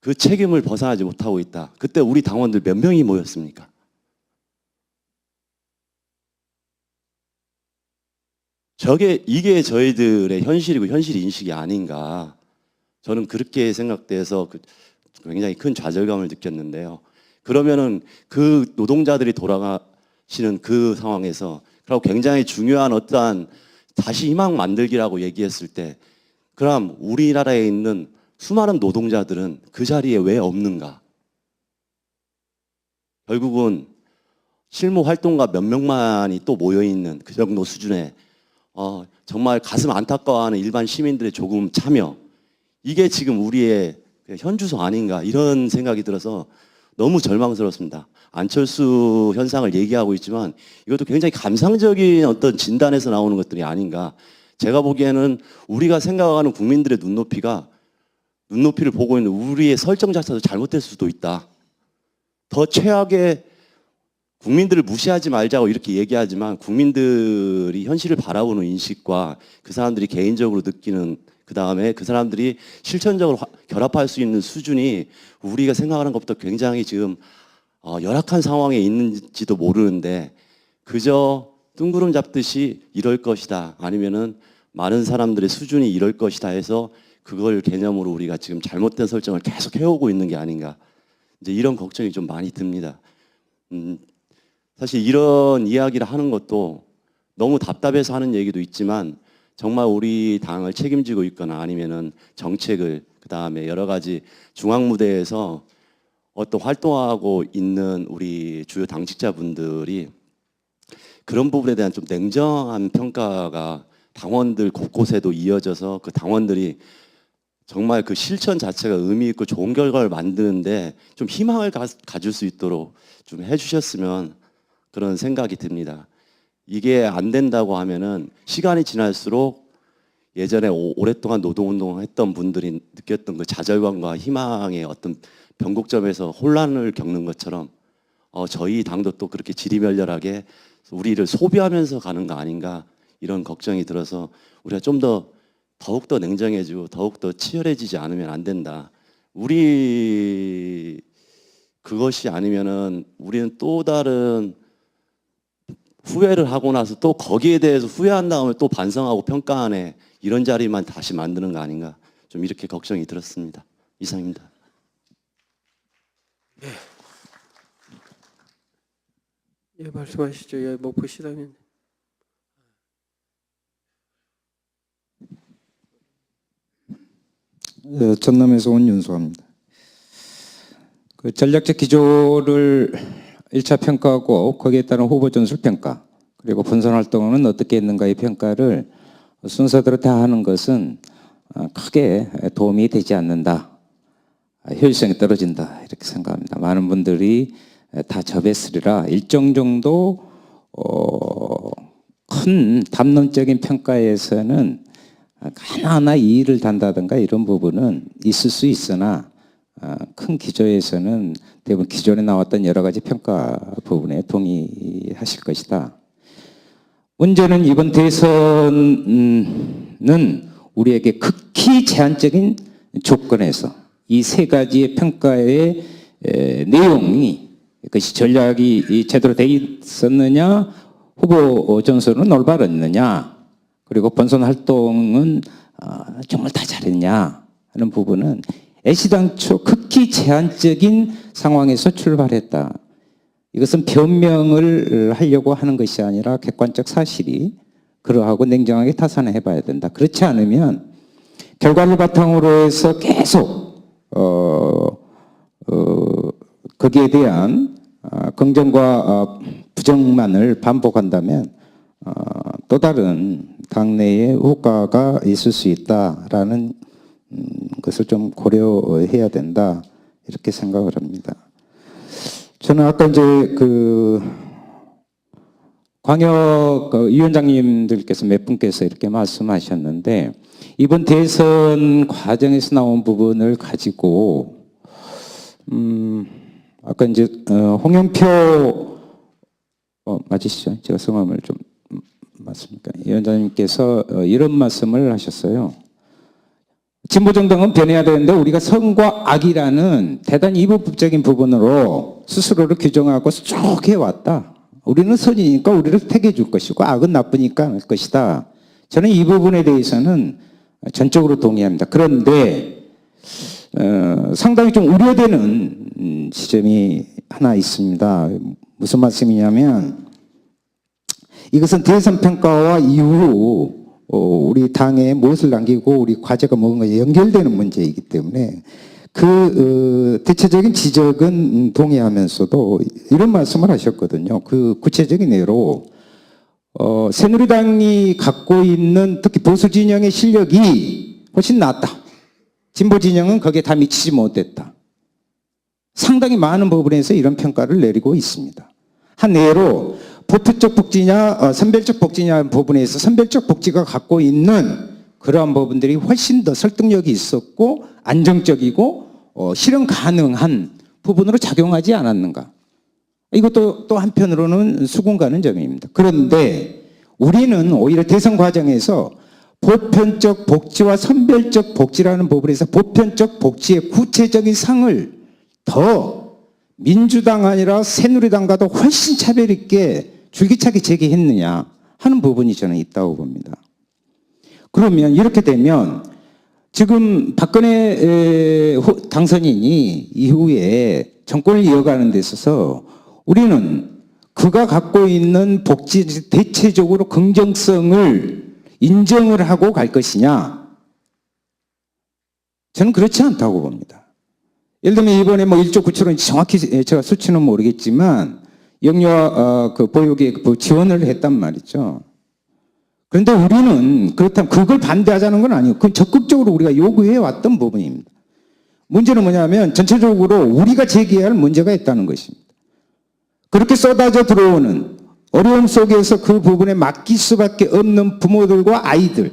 그 책임을 벗어나지 못하고 있다. 그때 우리 당원들 몇 명이 모였습니까? 이게 저희들의 현실이고 현실 인식이 아닌가. 저는 그렇게 생각돼서 굉장히 큰 좌절감을 느꼈는데요. 그러면은 그 노동자들이 돌아가시는 그 상황에서 그리고 굉장히 중요한 어떠한 다시 희망 만들기라고 얘기했을 때 그럼 우리나라에 있는 수많은 노동자들은 그 자리에 왜 없는가? 결국은 실무 활동가 몇 명만이 또 모여 있는 그 정도 수준의 정말 가슴 안타까워하는 일반 시민들의 조금 참여, 이게 지금 우리의 현주소 아닌가 이런 생각이 들어서 너무 절망스럽습니다. 안철수 현상을 얘기하고 있지만 이것도 굉장히 감상적인 어떤 진단에서 나오는 것들이 아닌가. 제가 보기에는 우리가 생각하는 국민들의 눈높이를 보고 있는 우리의 설정 자체도 잘못될 수도 있다. 더 최악의 국민들을 무시하지 말자고 이렇게 얘기하지만 국민들이 현실을 바라보는 인식과 그 사람들이 개인적으로 느끼는 그다음에 그 사람들이 실천적으로 결합할 수 있는 수준이 우리가 생각하는 것보다 굉장히 지금 열악한 상황에 있는지도 모르는데 그저 뜬구름 잡듯이 이럴 것이다 아니면은 많은 사람들의 수준이 이럴 것이다 해서 그걸 개념으로 우리가 지금 잘못된 설정을 계속 해오고 있는 게 아닌가 이제 이런 걱정이 좀 많이 듭니다. 사실 이런 이야기를 하는 것도 너무 답답해서 하는 얘기도 있지만 정말 우리 당을 책임지고 있거나 아니면은 정책을 그다음에 여러 가지 중앙 무대에서 어떤 활동하고 있는 우리 주요 당직자분들이 그런 부분에 대한 좀 냉정한 평가가 당원들 곳곳에도 이어져서 그 당원들이 정말 그 실천 자체가 의미 있고 좋은 결과를 만드는데 좀 희망을 가질 수 있도록 좀 해주셨으면 그런 생각이 듭니다. 이게 안 된다고 하면은 시간이 지날수록 예전에 오랫동안 노동운동을 했던 분들이 느꼈던 그 좌절감과 희망의 어떤 변곡점에서 혼란을 겪는 것처럼 저희 당도 또 그렇게 지리멸렬하게 우리를 소비하면서 가는 거 아닌가 이런 걱정이 들어서 우리가 좀 더욱더 냉정해지고 더욱더 치열해지지 않으면 안 된다. 그것이 아니면은 우리는 또 다른 후회를 하고 나서 또 거기에 대해서 후회한 다음에 또 반성하고 평가하네 이런 자리만 다시 만드는 거 아닌가 좀 이렇게 걱정이 들었습니다. 이상입니다. 예, 말씀하시죠. 예, 목포 시장님. 전남에서 온 윤수합니다. 그 전략적 기조를 1차 평가하고 거기에 따른 후보 전술 평가 그리고 본선 활동은 어떻게 했는가의 평가를 순서대로 다 하는 것은 크게 도움이 되지 않는다. 효율성이 떨어진다 이렇게 생각합니다. 많은 분들이 다 접했으리라 일정 정도 큰 담론적인 평가에서는 하나하나 이의를 단다든가 이런 부분은 있을 수 있으나 큰 기조에서는 대부분 기존에 나왔던 여러 가지 평가 부분에 동의하실 것이다. 문제는 이번 대선은 우리에게 극히 제한적인 조건에서 이 세 가지의 평가의 내용이 그것이 전략이 제대로 돼 있었느냐 후보 전선은 올바랐느냐 그리고 본선 활동은 정말 다 잘했냐 하는 부분은 애시당초 극히 제한적인 상황에서 출발했다. 이것은 변명을 하려고 하는 것이 아니라 객관적 사실이 그러하고 냉정하게 타산해 봐야 된다. 그렇지 않으면 결과를 바탕으로 해서 계속 거기에 대한 긍정과 부정만을 반복한다면 또 다른 당내의 효과가 있을 수 있다라는 것을 좀 고려해야 된다 이렇게 생각을 합니다. 저는 아까 이제 그 광역 위원장님들께서 몇 분께서 이렇게 말씀하셨는데 이번 대선 과정에서 나온 부분을 가지고 아까 이제 홍영표 맞으시죠? 제가 성함을 좀 맞습니까? 위원장님께서 이런 말씀을 하셨어요. 진보정당은 변해야 되는데 우리가 선과 악이라는 대단히 이분법적인 부분으로 스스로를 규정하고 쭉 해왔다. 우리는 선이니까 우리를 택해 줄 것이고 악은 나쁘니까 할 것이다. 저는 이 부분에 대해서는 전적으로 동의합니다. 그런데 상당히 좀 우려되는 지점이 하나 있습니다. 무슨 말씀이냐면 이것은 대선 평가와 이후 우리 당에 무엇을 남기고 우리 과제가 뭔가 연결되는 문제이기 때문에 그 대체적인 지적은 동의하면서도 이런 말씀을 하셨거든요. 그 구체적인 예로 새누리당이 갖고 있는 특히 보수 진영의 실력이 훨씬 낫다. 진보 진영은 거기에 다 미치지 못했다. 상당히 많은 부분에서 이런 평가를 내리고 있습니다. 한 예로 보수적 복지냐 선별적 복지냐 부분에서 선별적 복지가 갖고 있는 그러한 부분들이 훨씬 더 설득력이 있었고 안정적이고 실현 가능한 부분으로 작용하지 않았는가. 이것도 또 한편으로는 수긍 가는 점입니다. 그런데 우리는 오히려 대선 과정에서 보편적 복지와 선별적 복지라는 부분에서 보편적 복지의 구체적인 상을 더 민주당 아니라 새누리당과도 훨씬 차별 있게 줄기차게 제기했느냐 하는 부분이 저는 있다고 봅니다. 그러면 이렇게 되면 지금 박근혜 당선인이 이후에 정권을 이어가는 데 있어서 우리는 그가 갖고 있는 복지 대체적으로 긍정성을 인정을 하고 갈 것이냐? 저는 그렇지 않다고 봅니다. 예를 들면 이번에 뭐 1조 9천원 정확히 제가 수치는 모르겠지만 영유아 그 보육에 지원을 했단 말이죠. 그런데 우리는 그렇다면 그걸 반대하자는 건 아니고 그건 적극적으로 우리가 요구해 왔던 부분입니다. 문제는 뭐냐면 전체적으로 우리가 제기해야 할 문제가 있다는 것입니다. 그렇게 쏟아져 들어오는 어려움 속에서 그 부분에 맡길 수밖에 없는 부모들과 아이들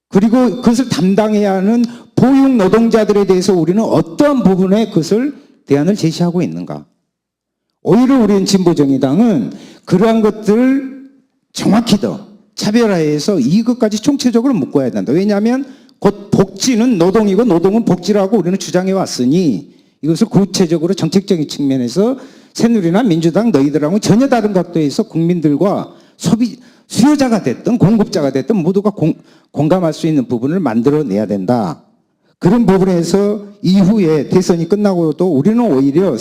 그리고 그것을 담당해야 하는 보육 노동자들에 대해서 우리는 어떠한 부분에 그것을 대안을 제시하고 있는가. 오히려 우리는 진보정의당은 그러한 것들을 정확히 더 차별화해서 이것까지 총체적으로 묶어야 된다. 왜냐하면 곧 복지는 노동이고 노동은 복지라고 우리는 주장해 왔으니 이것을 구체적으로 정책적인 측면에서 새누리나 민주당 너희들하고 전혀 다른 각도에서 국민들과 수요자가 됐든 공급자가 됐든 모두가 공감할 수 있는 부분을 만들어내야 된다. 그런 부분에서 이후에 대선이 끝나고도 우리는 오히려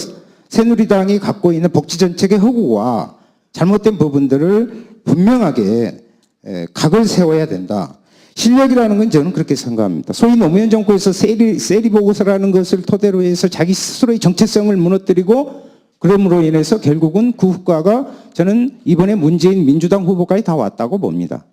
새누리당이 갖고 있는 복지정책의 허구와 잘못된 부분들을 분명하게 각을 세워야 된다. 실력이라는 건 저는 그렇게 생각합니다. 소위 노무현 정권에서 세리보고서라는 것을 토대로 해서 자기 스스로의 정체성을 무너뜨리고 그럼으로 인해서 결국은 그 효과가 저는 이번에 문재인 민주당 후보까지 다 왔다고 봅니다.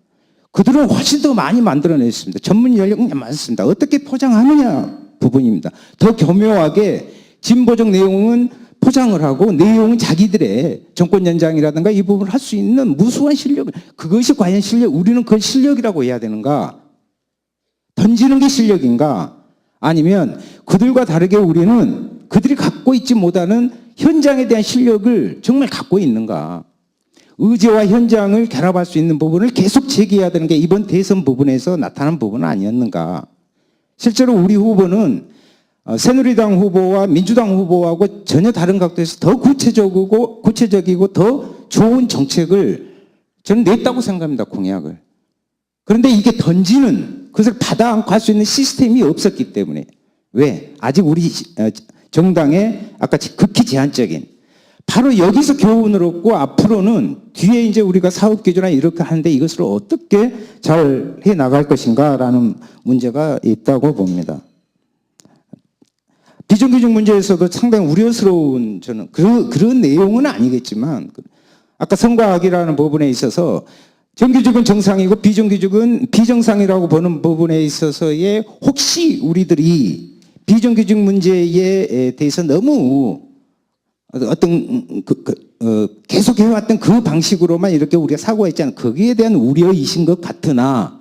그들은 훨씬 더 많이 만들어냈습니다. 전문 연령이 많습니다. 어떻게 포장하느냐 부분입니다. 더 교묘하게 진보적 내용은 포장을 하고 내용은 자기들의 정권 연장이라든가 이 부분을 할 수 있는 무수한 실력, 그것이 과연 실력, 우리는 그걸 실력이라고 해야 되는가? 던지는 게 실력인가? 아니면 그들과 다르게 우리는 그들이 갖고 있지 못하는 현장에 대한 실력을 정말 갖고 있는가? 의제와 현장을 결합할 수 있는 부분을 계속 제기해야 되는 게 이번 대선 부분에서 나타난 부분은 아니었는가? 실제로 우리 후보는 새누리당 후보와 민주당 후보하고 전혀 다른 각도에서 더 구체적이고 더 좋은 정책을 저는 냈다고 생각합니다. 공약을. 그런데 이게 던지는 그것을 받아 안고 할 수 있는 시스템이 없었기 때문에 왜? 아직 우리 정당의 아까 극히 제한적인 바로 여기서 교훈을 얻고 앞으로는 뒤에 이제 우리가 사업 기조나 이렇게 하는데 이것을 어떻게 잘 해 나갈 것인가라는 문제가 있다고 봅니다. 비정규직 문제에서도 상당히 우려스러운 저는 그런 내용은 아니겠지만 아까 성과학이라는 부분에 있어서 정규직은 정상이고 비정규직은 비정상이라고 보는 부분에 있어서의 혹시 우리들이 비정규직 문제에 대해서 너무 어떤 계속 해왔던 그 방식으로만 이렇게 우리가 사고했지 않나 거기에 대한 우려이신 것 같으나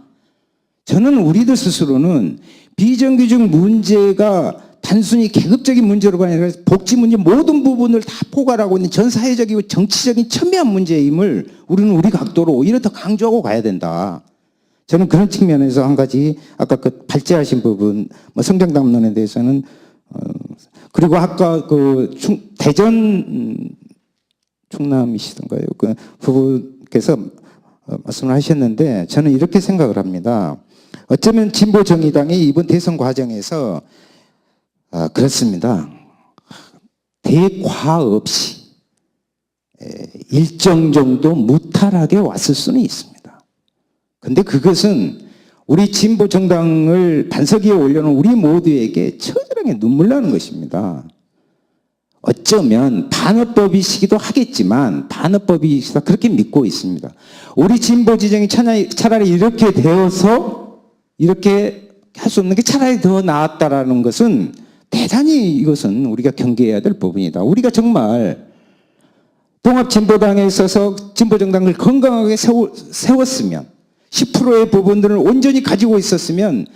저는 우리들 스스로는 비정규직 문제가 단순히 계급적인 문제로가 아니라 복지 문제 모든 부분을 다 포괄하고 있는 전 사회적이고 정치적인 첨예한 문제임을 우리는 우리 각도로 오히려 더 강조하고 가야 된다. 저는 그런 측면에서 한 가지 아까 그 발제하신 부분 뭐 성장담론에 대해서는 그리고 아까 그 대전 충남이시던가요? 그 부부께서 말씀을 하셨는데 저는 이렇게 생각을 합니다. 어쩌면 진보정의당이 이번 대선 과정에서 그렇습니다. 대과 없이 일정 정도 무탈하게 왔을 수는 있습니다. 근데 그것은 우리 진보 정당을 반석 위에 올려놓은 우리 모두에게 처절하게 눈물 나는 것입니다. 어쩌면 반어법이시기도 하겠지만 반어법이시다 그렇게 믿고 있습니다. 우리 진보 지정이 차라리 이렇게 되어서 이렇게 할 수 없는 게 차라리 더 나았다라는 것은 대단히 이것은 우리가 경계해야 될 부분이다. 우리가 정말 통합진보당에 있어서 진보정당을 건강하게 세웠으면 10%의 부분들을 온전히 가지고 있었으면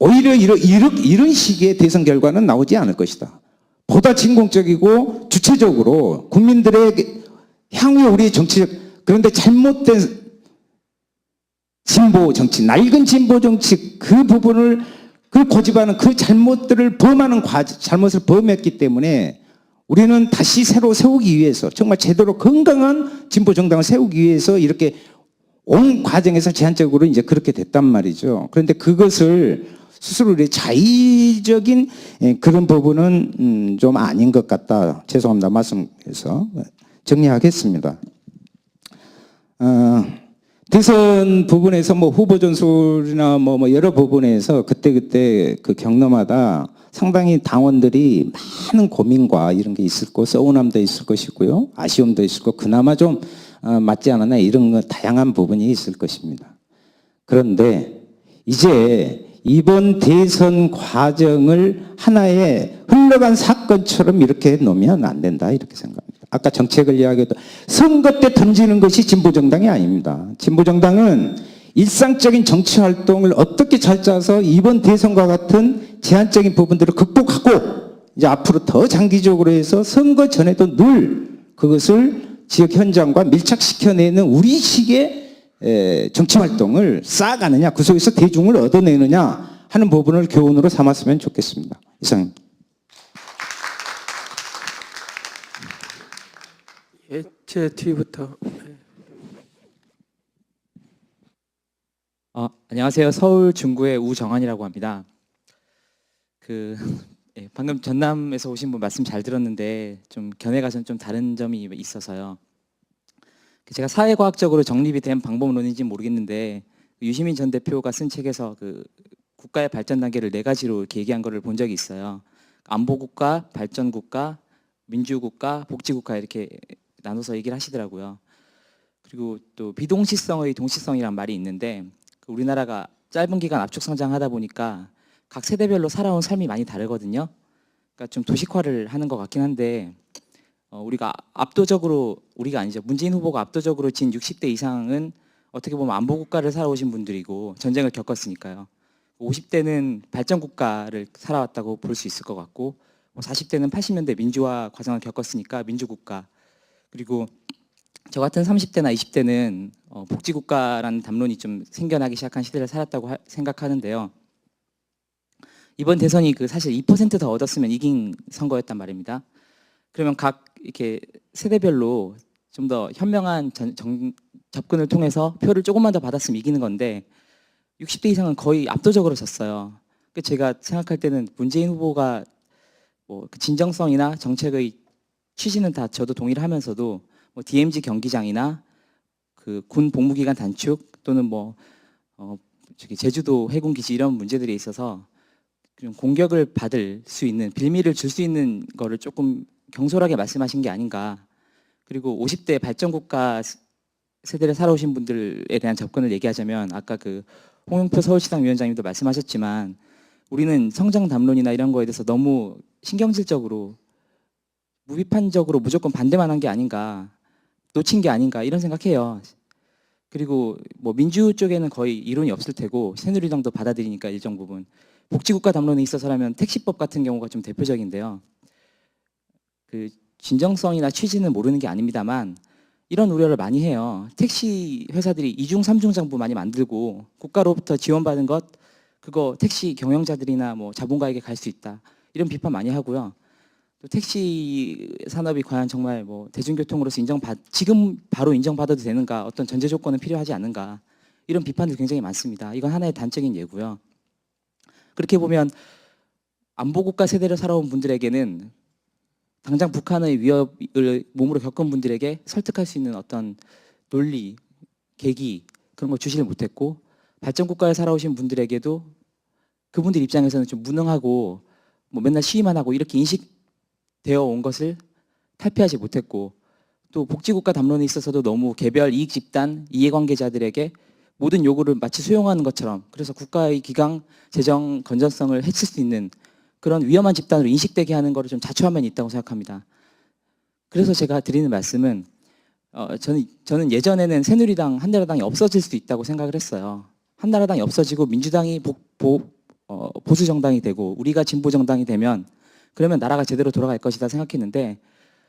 오히려 이런 식의 대선 결과는 나오지 않을 것이다. 보다 진공적이고 주체적으로 국민들의 향후 우리의 정치적 그런데 잘못된 진보 정치, 낡은 진보 정치 그 부분을 그 고집하는 그 잘못들을 잘못을 범했기 때문에 우리는 다시 새로 세우기 위해서 정말 제대로 건강한 진보 정당을 세우기 위해서 이렇게 온 과정에서 제한적으로 이제 그렇게 됐단 말이죠. 그런데 그것을 스스로 우리 자의적인 그런 부분은 좀 아닌 것 같다. 죄송합니다. 말씀해서 정리하겠습니다. 대선 부분에서 뭐 후보 전술이나 뭐 여러 부분에서 그때 그 경로마다 상당히 당원들이 많은 고민과 이런 게 있을 거, 서운함도 있을 것이고요, 아쉬움도 있을 거, 그나마 좀 맞지 않았나 이런 거 다양한 부분이 있을 것입니다. 그런데 이제 이번 대선 과정을 하나의 흘러간 사건처럼 이렇게 놓으면 안 된다 이렇게 생각합니다. 아까 정책을 이야기했던 선거 때 던지는 것이 진보정당이 아닙니다. 진보정당은 일상적인 정치 활동을 어떻게 잘 짜서 이번 대선과 같은 제한적인 부분들을 극복하고 이제 앞으로 더 장기적으로 해서 선거 전에도 늘 그것을 지역 현장과 밀착시켜내는 우리식의 정치 활동을 쌓아가느냐, 그 속에서 대중을 얻어내느냐 하는 부분을 교훈으로 삼았으면 좋겠습니다. 이상입니다. 예, 제 뒤부터. 안녕하세요. 서울 중구의 우정환이라고 합니다. 방금 전남에서 오신 분 말씀 잘 들었는데 좀 견해가 좀 다른 점이 있어서요. 제가 사회과학적으로 정립이 된 방법론인지 모르겠는데 유시민 전 대표가 쓴 책에서 그 국가의 발전 단계를 4가지로 이렇게 얘기한 거를 본 적이 있어요. 안보국가, 발전국가, 민주국가, 복지국가 이렇게 나눠서 얘기를 하시더라고요. 그리고 또 비동시성의 동시성이란 말이 있는데 우리나라가 짧은 기간 압축 성장하다 보니까 각 세대별로 살아온 삶이 많이 다르거든요. 그러니까 좀 도식화를 하는 것 같긴 한데 우리가 아니죠. 문재인 후보가 압도적으로 진 60대 이상은 어떻게 보면 안보국가를 살아오신 분들이고 전쟁을 겪었으니까요. 50대는 발전국가를 살아왔다고 볼 수 있을 것 같고 40대는 80년대 민주화 과정을 겪었으니까 민주국가, 그리고 저 같은 30대나 20대는 복지국가라는 담론이 좀 생겨나기 시작한 시대를 살았다고 생각하는데요. 이번 대선이 사실 2% 더 얻었으면 이긴 선거였단 말입니다. 그러면 각 이렇게 세대별로 좀 더 현명한 접근을 통해서 표를 조금만 더 받았으면 이기는 건데 60대 이상은 거의 압도적으로 졌어요. 제가 생각할 때는 문재인 후보가 그 진정성이나 정책의 취지는 다 저도 동의를 하면서도 DMZ 경기장이나 그 군 복무기간 단축 또는 제주도 해군기지 이런 문제들에 있어서 좀 공격을 받을 수 있는, 빌미를 줄 수 있는 거를 조금 경솔하게 말씀하신 게 아닌가. 그리고 50대 발전국가 세대를 살아오신 분들에 대한 접근을 얘기하자면 아까 홍영표 서울시당 위원장님도 말씀하셨지만 우리는 성장 담론이나 이런 거에 대해서 너무 신경질적으로 무비판적으로 무조건 반대만 한 게 아닌가, 놓친 게 아닌가 이런 생각해요. 그리고 민주 쪽에는 거의 이론이 없을 테고 새누리당도 받아들이니까 일정 부분. 복지국가 담론에 있어서라면 택시법 같은 경우가 좀 대표적인데요. 진정성이나 취지는 모르는 게 아닙니다만 이런 우려를 많이 해요. 택시 회사들이 이중 삼중 장부 많이 만들고 국가로부터 지원받은 것 그거 택시 경영자들이나 뭐 자본가에게 갈 수 있다. 이런 비판 많이 하고요. 또 택시 산업이 과연 정말 뭐 대중교통으로서 지금 바로 인정받아도 되는가? 어떤 전제 조건은 필요하지 않은가? 이런 비판들이 굉장히 많습니다. 이건 하나의 단적인 예고요. 그렇게 보면 안보국가 세대를 살아온 분들에게는 당장 북한의 위협을 몸으로 겪은 분들에게 설득할 수 있는 어떤 논리, 계기 그런 걸 주시를 못했고 발전국가에 살아오신 분들에게도 그분들 입장에서는 좀 무능하고 뭐 맨날 시위만 하고 이렇게 인식되어 온 것을 탈피하지 못했고 또 복지국가 담론에 있어서도 너무 개별 이익 집단 이해관계자들에게 모든 요구를 마치 수용하는 것처럼 그래서 국가의 기강 재정 건전성을 해칠 수 있는 그런 위험한 집단으로 인식되게 하는 것을 좀 자초한 면이 있다고 생각합니다. 그래서 제가 드리는 말씀은 저는 예전에는 새누리당, 한나라당이 없어질 수도 있다고 생각을 했어요. 한나라당이 없어지고 민주당이 보수 정당이 되고 우리가 진보 정당이 되면 그러면 나라가 제대로 돌아갈 것이다 생각했는데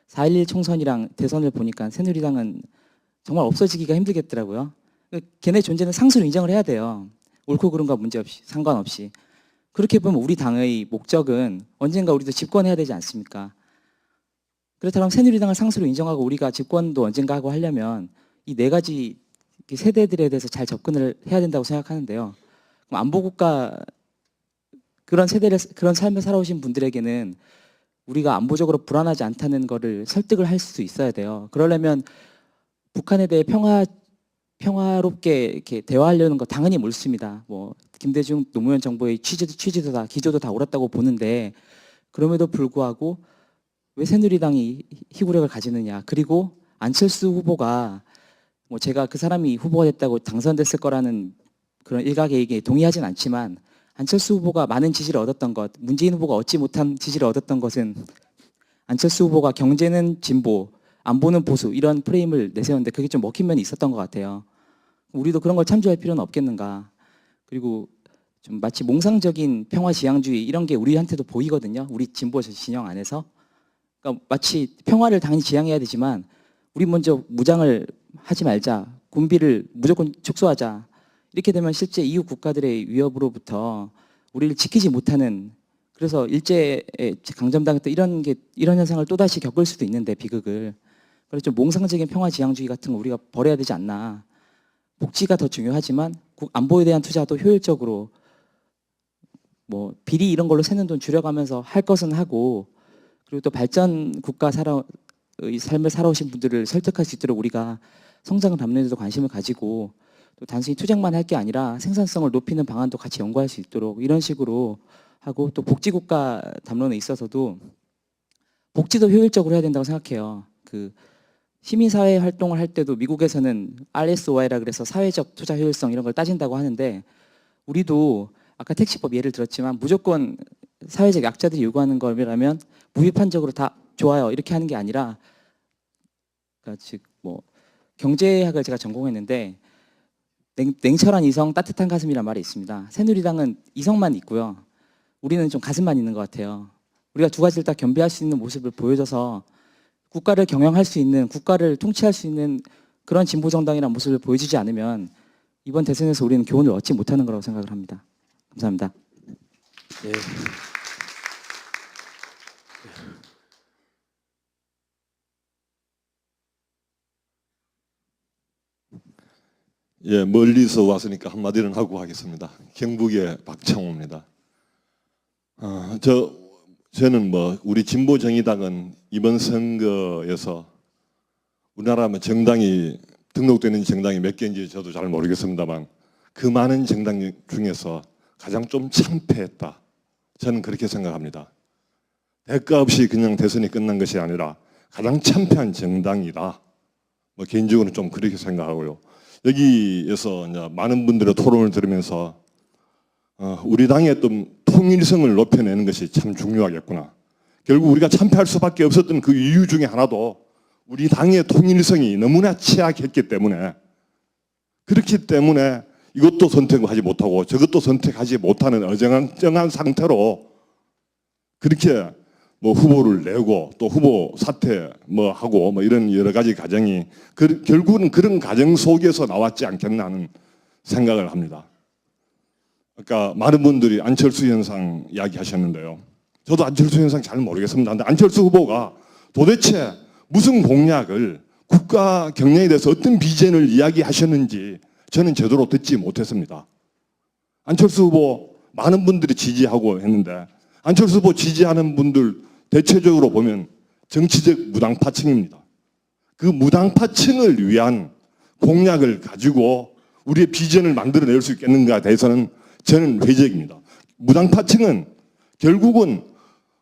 4.11 총선이랑 대선을 보니까 새누리당은 정말 없어지기가 힘들겠더라고요. 걔네 존재는 상수로 인정을 해야 돼요. 옳고 그른가 문제없이 상관없이. 그렇게 보면 우리 당의 목적은 언젠가 우리도 집권해야 되지 않습니까? 그렇다면 새누리당을 상수로 인정하고 우리가 집권도 언젠가 하고 하려면 이 네 가지 세대들에 대해서 잘 접근을 해야 된다고 생각하는데요. 그럼 안보국가 그런 삶을 살아오신 분들에게는 우리가 안보적으로 불안하지 않다는 거를 설득을 할 수 있어야 돼요. 그러려면 북한에 대해 평화롭게 이렇게 대화하려는 거 당연히 옳습니다. 뭐 김대중 노무현 정부의 취지도 다 기조도 다 옳았다고 보는데 그럼에도 불구하고 왜 새누리당이 희구력을 가지느냐. 그리고 안철수 후보가 뭐 제가 그 사람이 후보가 됐다고 당선됐을 거라는 그런 일각의 얘기에 동의하진 않지만 안철수 후보가 많은 지지를 얻었던 것, 문재인 후보가 얻지 못한 지지를 얻었던 것은 안철수 후보가 경제는 진보, 안보는 보수 이런 프레임을 내세웠는데 그게 좀 먹힌 면이 있었던 것 같아요. 우리도 그런 걸 참조할 필요는 없겠는가. 그리고 좀 마치 몽상적인 평화지향주의 이런 게 우리한테도 보이거든요. 우리 진보 진영 안에서. 그러니까 마치 평화를 당연히 지향해야 되지만 우리 먼저 무장을 하지 말자. 군비를 무조건 축소하자. 이렇게 되면 실제 이웃 국가들의 위협으로부터 우리를 지키지 못하는 그래서 일제에 강점당했던 이런 현상을 또다시 겪을 수도 있는데 비극을. 그래서 좀 몽상적인 평화지향주의 같은 거 우리가 버려야 되지 않나. 복지가 더 중요하지만 안보에 대한 투자도 효율적으로 뭐 비리 이런 걸로 새는 돈 줄여가면서 할 것은 하고 그리고 또 발전 국가 삶을 살아오신 분들을 설득할 수 있도록 우리가 성장을 담는 데도 관심을 가지고 또 단순히 투쟁만 할 게 아니라 생산성을 높이는 방안도 같이 연구할 수 있도록 이런 식으로 하고 또 복지국가 담론에 있어서도 복지도 효율적으로 해야 된다고 생각해요. 그 시민사회 활동을 할 때도 미국에서는 RSOI라 그래서 사회적 투자 효율성 이런 걸 따진다고 하는데 우리도 아까 택시법 예를 들었지만 무조건 사회적 약자들이 요구하는 거라면 무비판적으로 다 좋아요 이렇게 하는 게 아니라 그러니까 즉 뭐 경제학을 제가 전공했는데 냉철한 이성 따뜻한 가슴이란 말이 있습니다. 새누리당은 이성만 있고요. 우리는 좀 가슴만 있는 것 같아요. 우리가 두 가지를 다 겸비할 수 있는 모습을 보여줘서 국가를 경영할 수 있는 국가를 통치할 수 있는 그런 진보 정당이라는 모습을 보여주지 않으면 이번 대선에서 우리는 교훈을 얻지 못하는 거라고 생각을 합니다. 감사합니다. 네. 예, 멀리서 왔으니까 한마디는 하고 하겠습니다. 경북의 박창호입니다. 저는 뭐 우리 진보정의당은 이번 선거에서 우리나라 정당이 등록되는 정당이 몇 개인지 저도 잘 모르겠습니다만 그 많은 정당 중에서 가장 좀 참패했다. 저는 그렇게 생각합니다. 대가 없이 그냥 대선이 끝난 것이 아니라 가장 참패한 정당이다. 뭐 개인적으로는 좀 그렇게 생각하고요. 여기에서 이제 많은 분들의 토론을 들으면서 우리 당의 어떤 통일성을 높여내는 것이 참 중요하겠구나. 결국 우리가 참패할 수밖에 없었던 그 이유 중에 하나도 우리 당의 통일성이 너무나 취약했기 때문에 그렇기 때문에 이것도 선택하지 못하고 저것도 선택하지 못하는 어정한 상태로 그렇게 뭐 후보를 내고 또 후보 사퇴 뭐 하고 뭐 이런 여러 가지 과정이 결국은 그런 과정 속에서 나왔지 않겠나 하는 생각을 합니다. 아까 많은 분들이 안철수 현상 이야기하셨는데요. 저도 안철수 현상 잘 모르겠습니다. 근데 안철수 후보가 도대체 무슨 공약을 국가 경영에 대해서 어떤 비전을 이야기하셨는지 저는 제대로 듣지 못했습니다. 안철수 후보 많은 분들이 지지하고 했는데 안철수 후보 지지하는 분들 대체적으로 보면 정치적 무당파층입니다. 그 무당파층을 위한 공약을 가지고 우리의 비전을 만들어낼 수 있겠는가에 대해서는 저는 회의적입니다. 무당파층은 결국은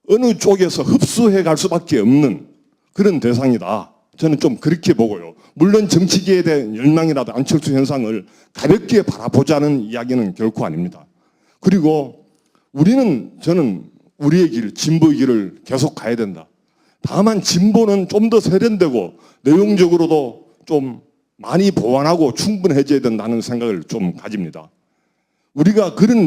어느 쪽에서 흡수해 갈 수밖에 없는 그런 대상이다. 저는 좀 그렇게 보고요. 물론 정치계에 대한 열망이라도 안철수 현상을 가볍게 바라보자는 이야기는 결코 아닙니다. 그리고 저는 우리의 길, 진보의 길을 계속 가야 된다. 다만 진보는 좀 더 세련되고 내용적으로도 좀 많이 보완하고 충분해져야 된다는 생각을 좀 가집니다. 우리가 그런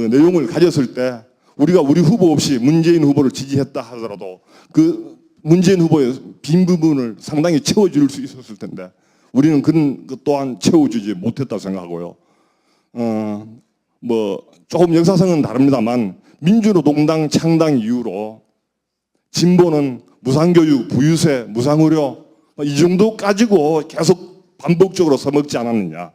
내용을 가졌을 때 우리가 우리 후보 없이 문재인 후보를 지지했다 하더라도 그 문재인 후보의 빈 부분을 상당히 채워줄 수 있었을 텐데 우리는 그런 것 또한 채워주지 못했다 생각하고요. 뭐 조금 역사성은 다릅니다만 민주노동당 창당 이후로 진보는 무상교육, 부유세, 무상의료 이 정도 가지고 계속 반복적으로 써먹지 않았느냐.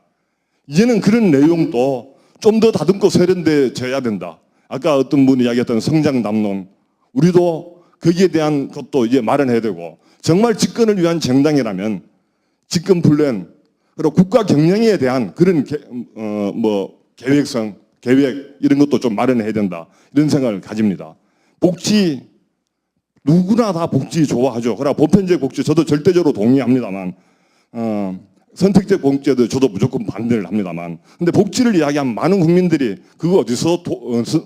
이제는 그런 내용도 좀 더 다듬고 세련돼져야 된다. 아까 어떤 분이 이야기했던 성장담론, 우리도 거기에 대한 것도 이제 마련해야 되고 정말 집권을 위한 정당이라면 집권 플랜 그리고 국가 경영에 대한 그런 계획성, 계획 이런 것도 좀 마련해야 된다. 이런 생각을 가집니다. 복지 누구나 다 복지 좋아하죠. 그러나 보편적 복지 저도 절대적으로 동의합니다만 선택적 복지에도 저도 무조건 반대를 합니다만 근데 복지를 이야기하면 많은 국민들이 그거 어디서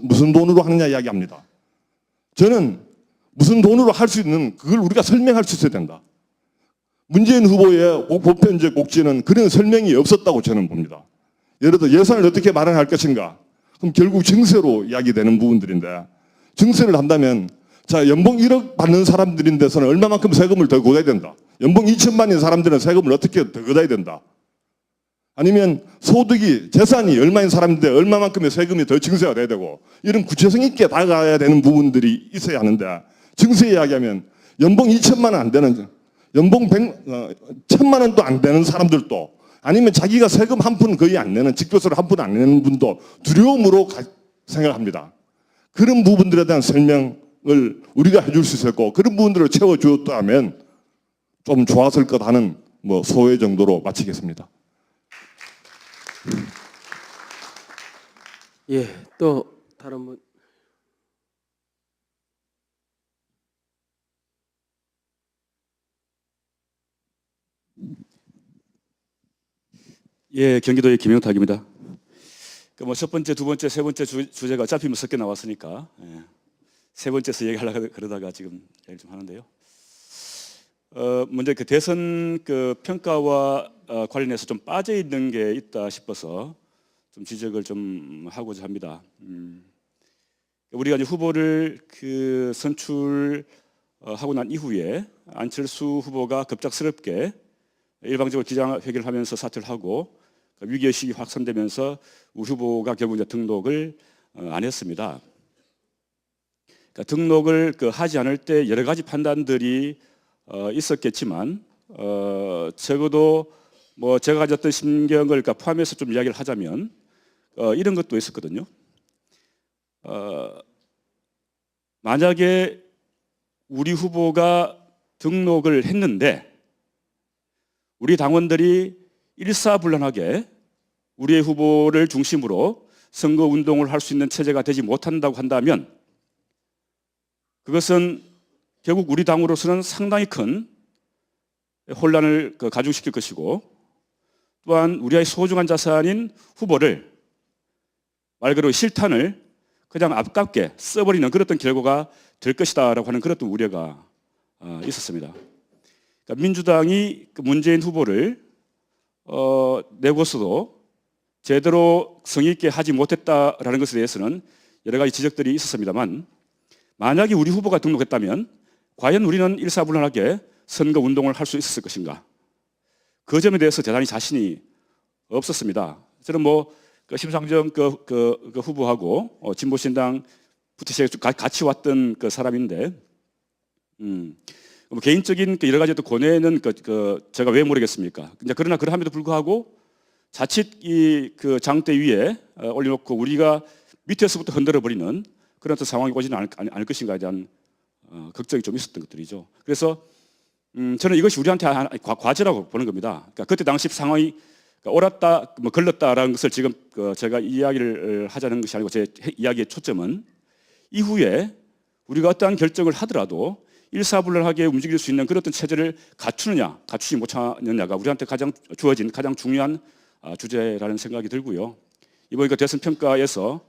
무슨 돈으로 하느냐 이야기합니다. 저는 무슨 돈으로 할 수 있는 그걸 우리가 설명할 수 있어야 된다. 문재인 후보의 보편적 복지는 그런 설명이 없었다고 저는 봅니다. 예를 들어 예산을 어떻게 마련할 것인가 그럼 결국 증세로 이야기되는 부분들인데 증세를 한다면 자 연봉 1억 받는 사람들인데서는 얼마만큼 세금을 더 걷어야 된다. 연봉 2천만인 사람들은 세금을 어떻게 더 걷어야 된다. 아니면 소득이 재산이 얼마인 사람인데 얼마만큼의 세금이 더 증세가 돼야 되고 이런 구체성 있게 다가가야 되는 부분들이 있어야 하는데 증세 이야기하면 연봉 2천만 원 안 되는 연봉 1,000만 원도 안 되는 사람들도 아니면 자기가 세금 한 푼 거의 안 내는 직교세를 한 푼 안 내는 분도 두려움으로 생각합니다. 그런 부분들에 대한 설명을 우리가 해줄 수 있었고 그런 부분들을 채워주었다면 좀 좋았을 것 하는 소회 정도로 마치겠습니다. 예, 또 다른 분. 예, 경기도의 김영탁입니다. 첫 번째, 두 번째, 세 번째 주제가 어차피 섞여 나왔으니까 세 번째서 얘기하려고 그러다가 지금 얘기를 좀 하는데요. 먼저 그 대선 평가와 관련해서 좀 빠져 있는 게 있다 싶어서 좀 지적을 좀 하고자 합니다. 우리가 이제 후보를 선출하고 난 이후에 안철수 후보가 급작스럽게 일방적으로 기자회견을 하면서 사퇴를 하고 위기의식이 확산되면서 우리 후보가 결국 이제 등록을 안 했습니다. 그러니까 등록을 하지 않을 때 여러 가지 판단들이 있었겠지만 적어도 제가 가졌던 심경을 포함해서 좀 이야기를 하자면 이런 것도 있었거든요. 만약에 우리 후보가 등록을 했는데 우리 당원들이 일사불란하게 우리의 후보를 중심으로 선거운동을 할 수 있는 체제가 되지 못한다고 한다면 그것은 결국 우리 당으로서는 상당히 큰 혼란을 가중시킬 것이고 또한 우리의 소중한 자산인 후보를 말 그대로 실탄을 그냥 아깝게 써버리는 그런 결과가 될 것이다라고 하는 그런 우려가 있었습니다. 그러니까 민주당이 문재인 후보를 내고서도 제대로 성의 있게 하지 못했다라는 것에 대해서는 여러 가지 지적들이 있었습니다만 만약에 우리 후보가 등록했다면 과연 우리는 일사불란하게 선거 운동을 할 수 있었을 것인가? 그 점에 대해서 대단히 자신이 없었습니다. 저는 심상정 그 후보하고 진보신당 부티시에 같이 왔던 그 사람인데, 개인적인 여러 가지 고뇌는 제가 왜 모르겠습니까? 그러나 그럼에도 불구하고 자칫 그 장대 위에 올려놓고 우리가 밑에서부터 흔들어 버리는 그런 어떤 상황이 오지는 않을 것인가에 대한 걱정이 좀 있었던 것들이죠. 그래서 저는 이것이 우리한테 과제라고 보는 겁니다. 그러니까 그때 당시 상황이 옳았다, 걸렸다라는 것을 지금 제가 이야기를 하자는 것이 아니고 제 이야기의 초점은 이후에 우리가 어떠한 결정을 하더라도 일사불란하게 움직일 수 있는 그런 어떤 체제를 갖추느냐, 갖추지 못하느냐가 우리한테 주어진 가장 중요한 주제라는 생각이 들고요. 이번 대선 평가에서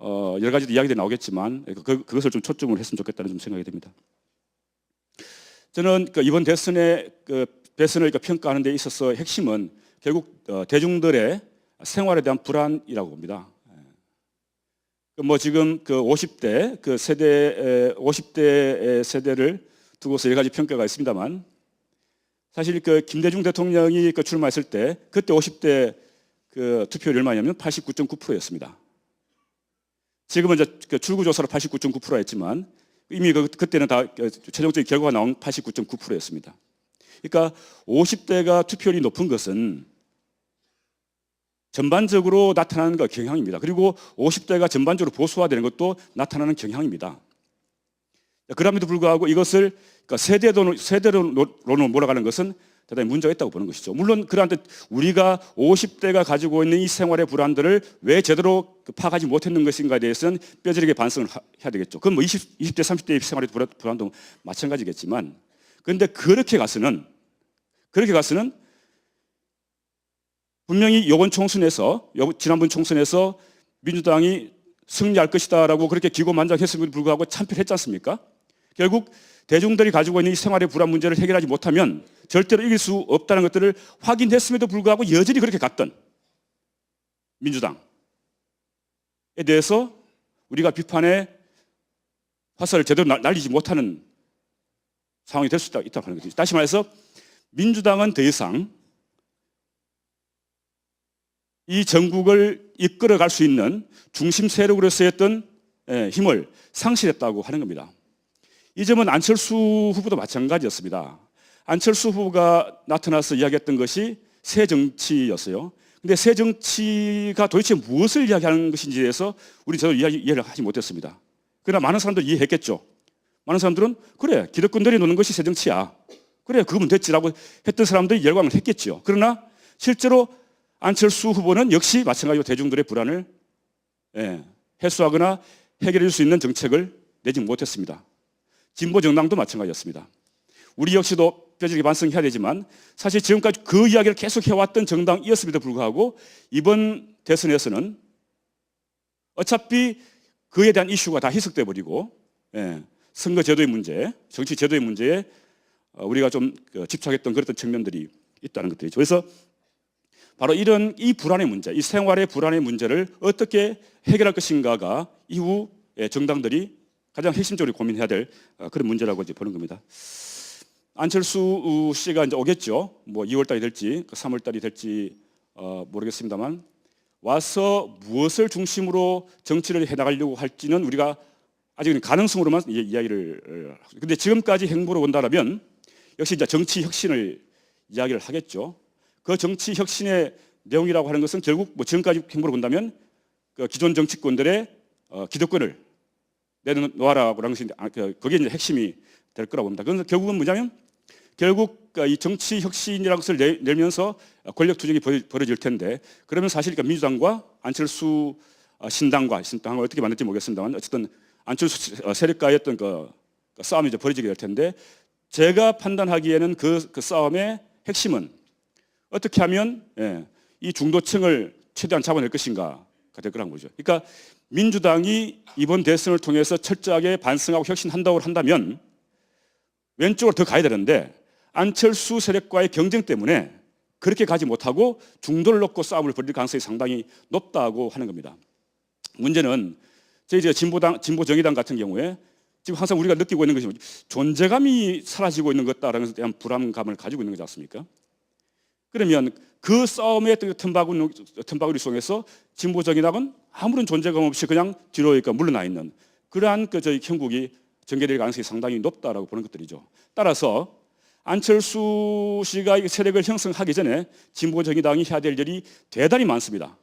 여러 가지 이야기들이 나오겠지만 그것을 좀 초점을 했으면 좋겠다는 좀 생각이 듭니다. 저는 이번 대선을 평가하는 데 있어서 핵심은 결국 대중들의 생활에 대한 불안이라고 봅니다. 지금 50대 50대 세대를 두고서 여러 가지 평가가 있습니다만, 사실 김대중 대통령이 출마했을 때 그때 50대 투표율이 얼마냐면 89.9%였습니다. 지금은 이제 출구조사로 89.9% 했지만 이미 그때는 다 최종적인 결과가 나온 89.9%였습니다. 그러니까 50대가 투표율이 높은 것은 전반적으로 나타나는 경향입니다. 그리고 50대가 전반적으로 보수화되는 것도 나타나는 경향입니다. 그럼에도 불구하고 이것을 세대로는 몰아가는 것은 대단히 문제가 있다고 보는 것이죠. 물론 그런데 우리가 50대가 가지고 있는 이 생활의 불안들을 왜 제대로 파악하지 못했는 것인가에 대해서는 뼈저리게 반성을 해야 되겠죠. 그건 20대, 30대의 생활의 불안도 마찬가지겠지만, 그런데 그렇게 가서는 분명히 지난번 총선에서 민주당이 승리할 것이다라고 그렇게 기고만장했음에도 불구하고 참패를 했지 않습니까? 결국 대중들이 가지고 있는 이 생활의 불안 문제를 해결하지 못하면 절대로 이길 수 없다는 것들을 확인했음에도 불구하고 여전히 그렇게 갔던 민주당에 대해서 우리가 비판의 화살을 제대로 날리지 못하는 상황이 될 수 있다고 하는 거죠. 다시 말해서 민주당은 더 이상 이 전국을 이끌어갈 수 있는 중심 세력으로서 했던 힘을 상실했다고 하는 겁니다. 이 점은 안철수 후보도 마찬가지였습니다. 안철수 후보가 나타나서 이야기했던 것이 새 정치였어요. 근데 새 정치가 도대체 무엇을 이야기하는 것인지에 대해서 우리 제대로 이해를 하지 못했습니다. 그러나 많은 사람들이 이해했겠죠. 많은 사람들은 그래, 기득권들이 노는 것이 새 정치야. 그래, 그거면 됐지라고 했던 사람들이 열광을 했겠죠. 그러나 실제로 안철수 후보는 역시 마찬가지로 대중들의 불안을 해소하거나 해결해 줄 수 있는 정책을 내지 못했습니다. 진보 정당도 마찬가지였습니다. 우리 역시도 뼈저리게 반성해야 되지만 사실 지금까지 그 이야기를 계속 해왔던 정당이었음에도 불구하고 이번 대선에서는 어차피 그에 대한 이슈가 다 희석돼 버리고 선거 제도의 문제, 정치 제도의 문제에 우리가 좀 집착했던 그런 측면들이 있다는 것들이죠. 그래서 바로 이 불안의 문제, 이 생활의 불안의 문제를 어떻게 해결할 것인가가 이후 정당들이 가장 핵심적으로 고민해야 될 그런 문제라고 이제 보는 겁니다. 안철수 씨가 이제 오겠죠. 2월 달이 될지 3월 달이 될지 모르겠습니다만 와서 무엇을 중심으로 정치를 해나가려고 할지는 우리가 아직은 가능성으로만 이야기를. 근데 지금까지 행보로 본다면 역시 이제 정치 혁신을 이야기를 하겠죠. 그 정치 혁신의 내용이라고 하는 것은 결국 지금까지 행보로 본다면 기존 정치권들의 기득권을 내놓아라고 하는 것이 그게 이제 핵심이 될 거라고 봅니다. 그래서 결국은 뭐냐면 결국 이 정치 혁신이라는 것을 내면서 권력 투쟁이 벌어질 텐데 그러면 사실 민주당과 안철수 신당을 어떻게 만들지 모르겠습니다만 어쨌든 안철수 세력과의 어떤 그 싸움이 이제 벌어지게 될 텐데 제가 판단하기에는 그 싸움의 핵심은 어떻게 하면 이 중도층을 최대한 잡아낼 것인가가 될 거라는 거죠. 그러니까 민주당이 이번 대선을 통해서 철저하게 반성하고 혁신한다고 한다면 왼쪽으로 더 가야 되는데 안철수 세력과의 경쟁 때문에 그렇게 가지 못하고 중도를 놓고 싸움을 벌일 가능성이 상당히 높다고 하는 겁니다. 문제는 저희 진보정의당 같은 경우에 지금 항상 우리가 느끼고 있는 것이 존재감이 사라지고 있는 것다라는 것에 대한 불안감을 가지고 있는 거지 않습니까? 그러면 그 싸움의 틈바구니 속에서 진보정의당은 아무런 존재감 없이 그냥 뒤로 물러나 있는 그러한 저희 형국이 전개될 가능성이 상당히 높다라고 보는 것들이죠. 따라서 안철수 씨가 세력을 형성하기 전에 진보정의당이 해야 될 일이 대단히 많습니다.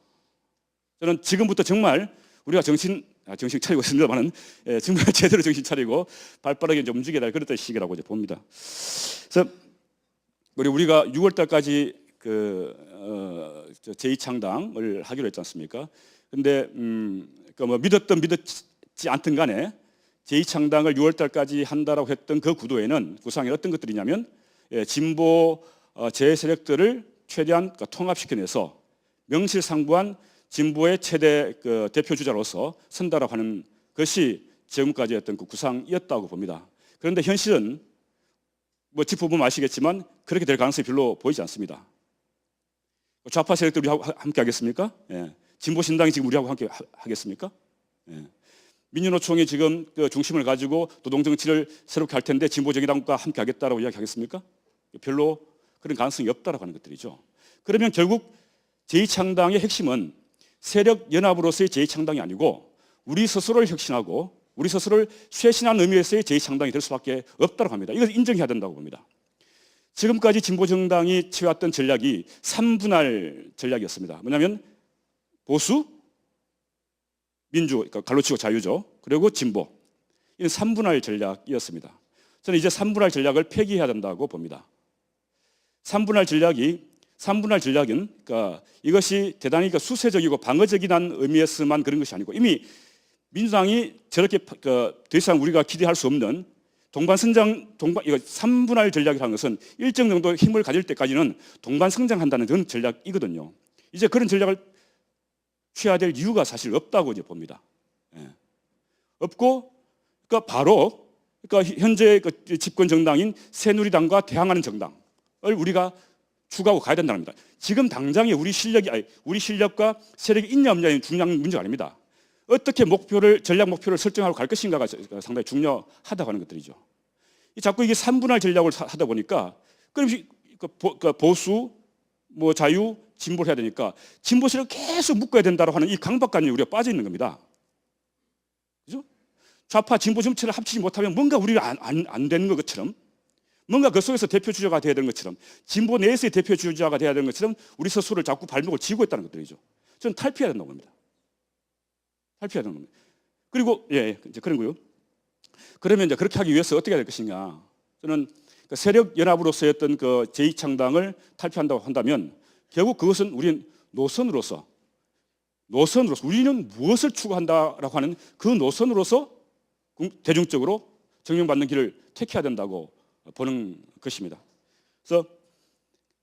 저는 지금부터 정말 우리가 정신 차리고 있습니다만은 정말 제대로 정신 차리고 발빠르게 좀 움직여야 할 그런 시기라고 이제 봅니다. 그래서 우리가 6월달까지 제2창당을 하기로 했지 않습니까? 근데 믿었든 믿었지 않든 간에 제2창당을 6월달까지 한다라고 했던 그 구도에는 구상에 어떤 것들이냐면 진보 재세력들을 최대한 통합시켜내서 명실상부한 진보의 최대 대표 주자로서 선다라고 하는 것이 지금까지 했던 그 구상이었다고 봅니다. 그런데 현실은 짚어보면 아시겠지만 그렇게 될 가능성이 별로 보이지 않습니다. 좌파 세력들 우리하고 함께 하겠습니까? 예. 진보신당이 지금 우리하고 함께 하겠습니까? 예. 민주노총이 지금 중심을 가지고 노동정치를 새롭게 할 텐데 진보정의당과 함께 하겠다라고 이야기하겠습니까? 별로 그런 가능성이 없다라고 하는 것들이죠. 그러면 결국 제2창당의 핵심은 세력연합으로서의 제2창당이 아니고 우리 스스로를 혁신하고 우리 스스로를 쇄신한 의미에서의 제2창당이 될 수밖에 없다고 합니다. 이걸 인정해야 된다고 봅니다. 지금까지 진보정당이 취해왔던 전략이 3분할 전략이었습니다. 뭐냐면 보수, 민주, 그러니까 갈로치고 자유죠. 그리고 진보. 이는 3분할 전략이었습니다. 저는 이제 3분할 전략을 폐기해야 된다고 봅니다. 3분할 전략은 그러니까 이것이 대단히 수세적이고 방어적이라는 의미에서만 그런 것이 아니고 이미 민주당이 저렇게 더 이상 우리가 기대할 수 없는 이거 3분할 전략이라는 것은 일정 정도 힘을 가질 때까지는 동반성장한다는 그런 전략이거든요. 이제 그런 전략을 취해야 될 이유가 사실 없다고 이제 봅니다. 예. 없고, 그러니까 현재 집권 정당인 새누리당과 대항하는 정당을 우리가 추구하고 가야 된다는 겁니다. 지금 당장에 우리 실력과 세력이 있냐 없냐는 중요한 문제가 아닙니다. 어떻게 전략 목표를 설정하고 갈 것인가가 상당히 중요하다고 하는 것들이죠. 자꾸 이게 3분할 전략을 하다 보니까 그럼 보수, 자유, 진보를 해야 되니까 진보 세력을 계속 묶어야 된다고 하는 이 강박관념에 우리가 빠져 있는 겁니다. 그죠? 좌파 진보 정치를 합치지 못하면 뭔가 우리가 안 되는 것처럼 뭔가 그 속에서 대표 주자가 돼야 되는 것처럼 진보 내에서의 대표 주자가 돼야 되는 것처럼 우리 스스로를 자꾸 발목을 쥐고 있다는 것들이죠. 저는 탈피해야 된다고 봅니다. 탈피해야 되는 겁니다. 그리고 이제 그런 거요. 그러면 이제 그렇게 하기 위해서 어떻게 해야 될 것이냐? 저는 세력 연합으로서의 어떤 그 제2창당을 탈피한다고 한다면 결국 그것은 우리는 노선으로서 우리는 무엇을 추구한다라고 하는 그 노선으로서 대중적으로 정명받는 길을 택해야 된다고 보는 것입니다. 그래서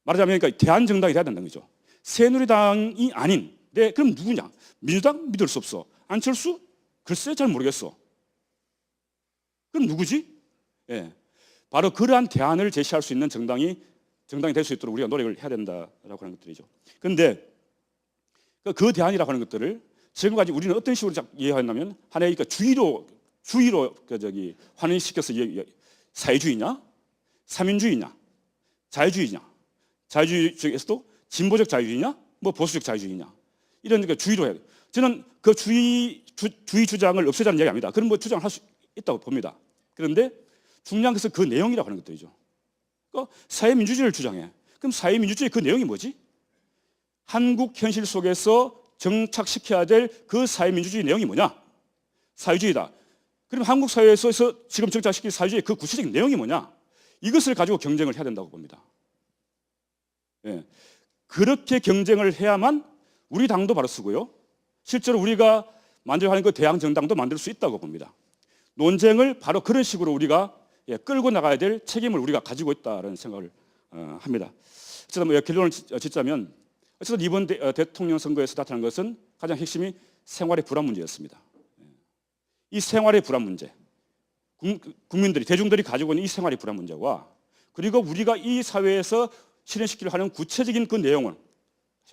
말하자면 대한정당이 돼야 된다는 거죠. 새누리당이 아닌 그럼 누구냐? 민주당 믿을 수 없어. 안철수? 글쎄 잘 모르겠어. 그럼 누구지? 예. 바로 그러한 대안을 제시할 수 있는 정당이 될 수 있도록 우리가 노력을 해야 된다라고 하는 것들이죠. 그런데 그 대안이라고 하는 것들을 지금까지 우리는 어떤 식으로 이해했냐면 하나의 주의로 환원시켜서 사회주의냐, 사민주의냐, 자유주의냐, 자유주의 중에서도 진보적 자유주의냐, 보수적 자유주의냐 이런 주의로 해야 돼요. 저는 그 주의 주장을 없애자는 얘기 아닙니다. 그런 주장을 할 수 있다고 봅니다. 그런데 중요한 것은 그 내용이라고 하는 것들이죠. 사회민주주의를 주장해. 그럼 사회민주주의 그 내용이 뭐지? 한국 현실 속에서 정착시켜야 될 그 사회민주주의 내용이 뭐냐? 사회주의다. 그럼 한국 사회에서 지금 정착시킬 사회주의의 그 구체적인 내용이 뭐냐? 이것을 가지고 경쟁을 해야 된다고 봅니다. 예. 그렇게 경쟁을 해야만 우리 당도 바로 쓰고요. 실제로 우리가 만들어 하는 그 대항 정당도 만들 수 있다고 봅니다. 논쟁을 바로 그런 식으로 우리가 끌고 나가야 될 책임을 우리가 가지고 있다는 생각을 합니다. 어쨌든 결론을 짓자면 어쨌든 이번 대통령 선거에서 나타난 것은 가장 핵심이 생활의 불안 문제였습니다. 이 생활의 불안 문제, 국민들이 대중들이 가지고 있는 이 생활의 불안 문제와 그리고 우리가 이 사회에서 실현시키려 하는 구체적인 그 내용을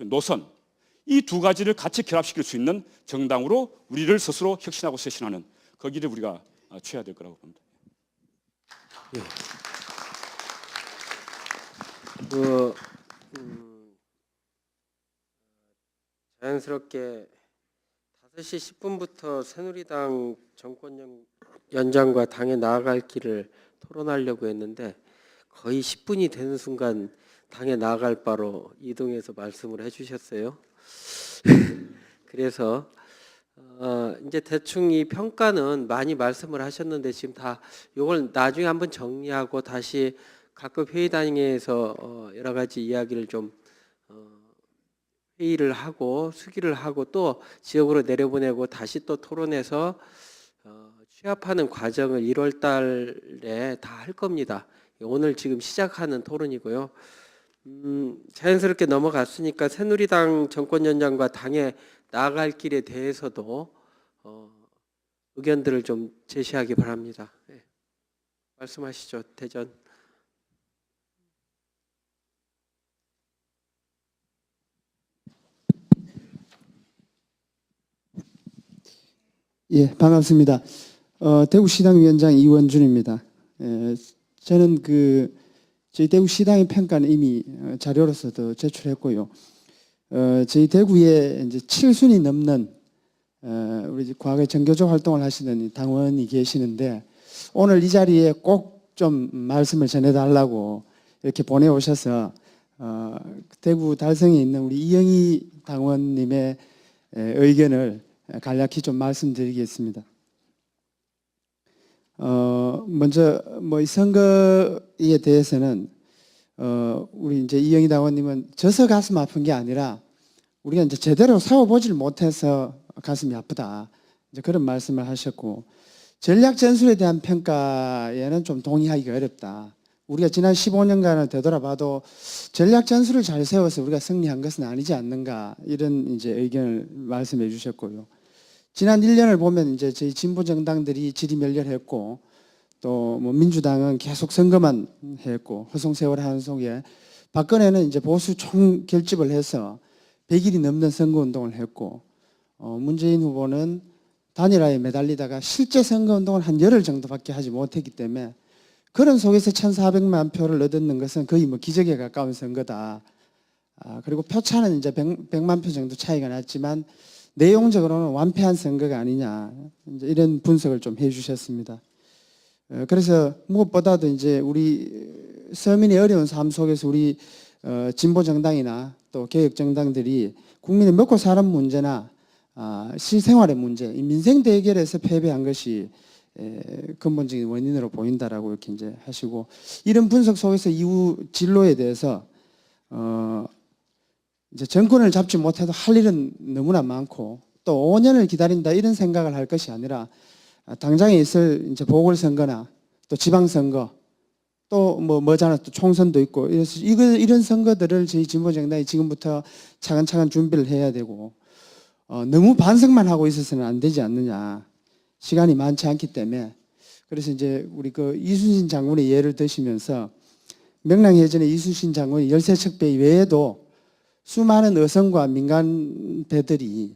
노선 이 두 가지를 같이 결합시킬 수 있는 정당으로 우리를 스스로 혁신하고 쇄신하는 거기를 우리가 취해야 될 거라고 봅니다. 자연스럽게 5시 10분부터 새누리당 정권연장과 당에 나아갈 길을 토론하려고 했는데 거의 10분이 되는 순간 당에 나아갈 바로 이동해서 말씀을 해주셨어요. 그래서 이제 대충 이 평가는 많이 말씀을 하셨는데 지금 다 이걸 나중에 한번 정리하고 다시 각급 회의단에서 여러 가지 이야기를 좀 회의를 하고 수기를 하고 또 지역으로 내려보내고 다시 또 토론해서 취합하는 과정을 1월 달에 다 할 겁니다. 오늘 지금 시작하는 토론이고요. 자연스럽게 넘어갔으니까 새누리당 정권연장과 당에 나아갈 길에 대해서도 의견들을 좀 제시하기 바랍니다. 네. 말씀하시죠, 대전. 예, 반갑습니다. 대구시당위원장 이원준입니다. 저는 저희 대구시당의 평가는 이미 자료로서도 제출했고요. 저희 대구에 이제 7순이 넘는 우리 과거에 정교조 활동을 하시던 당원이 계시는데 오늘 이 자리에 꼭 좀 말씀을 전해달라고 이렇게 보내오셔서 대구 달성에 있는 우리 이영희 당원님의 의견을 간략히 좀 말씀드리겠습니다. 먼저 이 선거에 대해서는 우리 이제 이영희 당원님은 져서 가슴 아픈 게 아니라 우리가 이제 제대로 싸워보질 못해서 가슴이 아프다. 이제 그런 말씀을 하셨고 전략 전술에 대한 평가에는 좀 동의하기가 어렵다. 우리가 지난 15년간을 되돌아봐도 전략 전술을 잘 세워서 우리가 승리한 것은 아니지 않는가 이런 이제 의견을 말씀해 주셨고요. 지난 1년을 보면 이제 저희 진보 정당들이 지리멸렬했고 또 민주당은 계속 선거만 했고 허송세월 하는 속에 박근혜는 이제 보수 총결집을 해서 100일이 넘는 선거운동을 했고 문재인 후보는 단일화에 매달리다가 실제 선거운동을 한 열흘 정도밖에 하지 못했기 때문에 그런 속에서 1,400만 표를 얻는 것은 거의 기적에 가까운 선거다. 그리고 표차는 이제 100만 표 정도 차이가 났지만 내용적으로는 완패한 선거가 아니냐 이제 이런 분석을 좀 해주셨습니다. 그래서 무엇보다도 이제 우리 서민의 어려운 삶 속에서 우리 진보 정당이나 또 개혁 정당들이 국민의 먹고 사는 문제나 실생활의 문제, 민생 대결에서 패배한 것이 근본적인 원인으로 보인다라고 이렇게 이제 하시고 이런 분석 속에서 이후 진로에 대해서 이제 정권을 잡지 못해도 할 일은 너무나 많고 또 5년을 기다린다 이런 생각을 할 것이 아니라 당장에 있을 이제 보궐선거나 또 지방선거 또 뭐잖아 또 총선도 있고 이런 선거들을 저희 진보 정당이 지금부터 차근차근 준비를 해야 되고 너무 반성만 하고 있어서는 안 되지 않느냐. 시간이 많지 않기 때문에 그래서 이제 우리 이순신 장군의 예를 드시면서 명랑해전의 이순신 장군이 열세척배 외에도 수많은 어선과 민간 배들이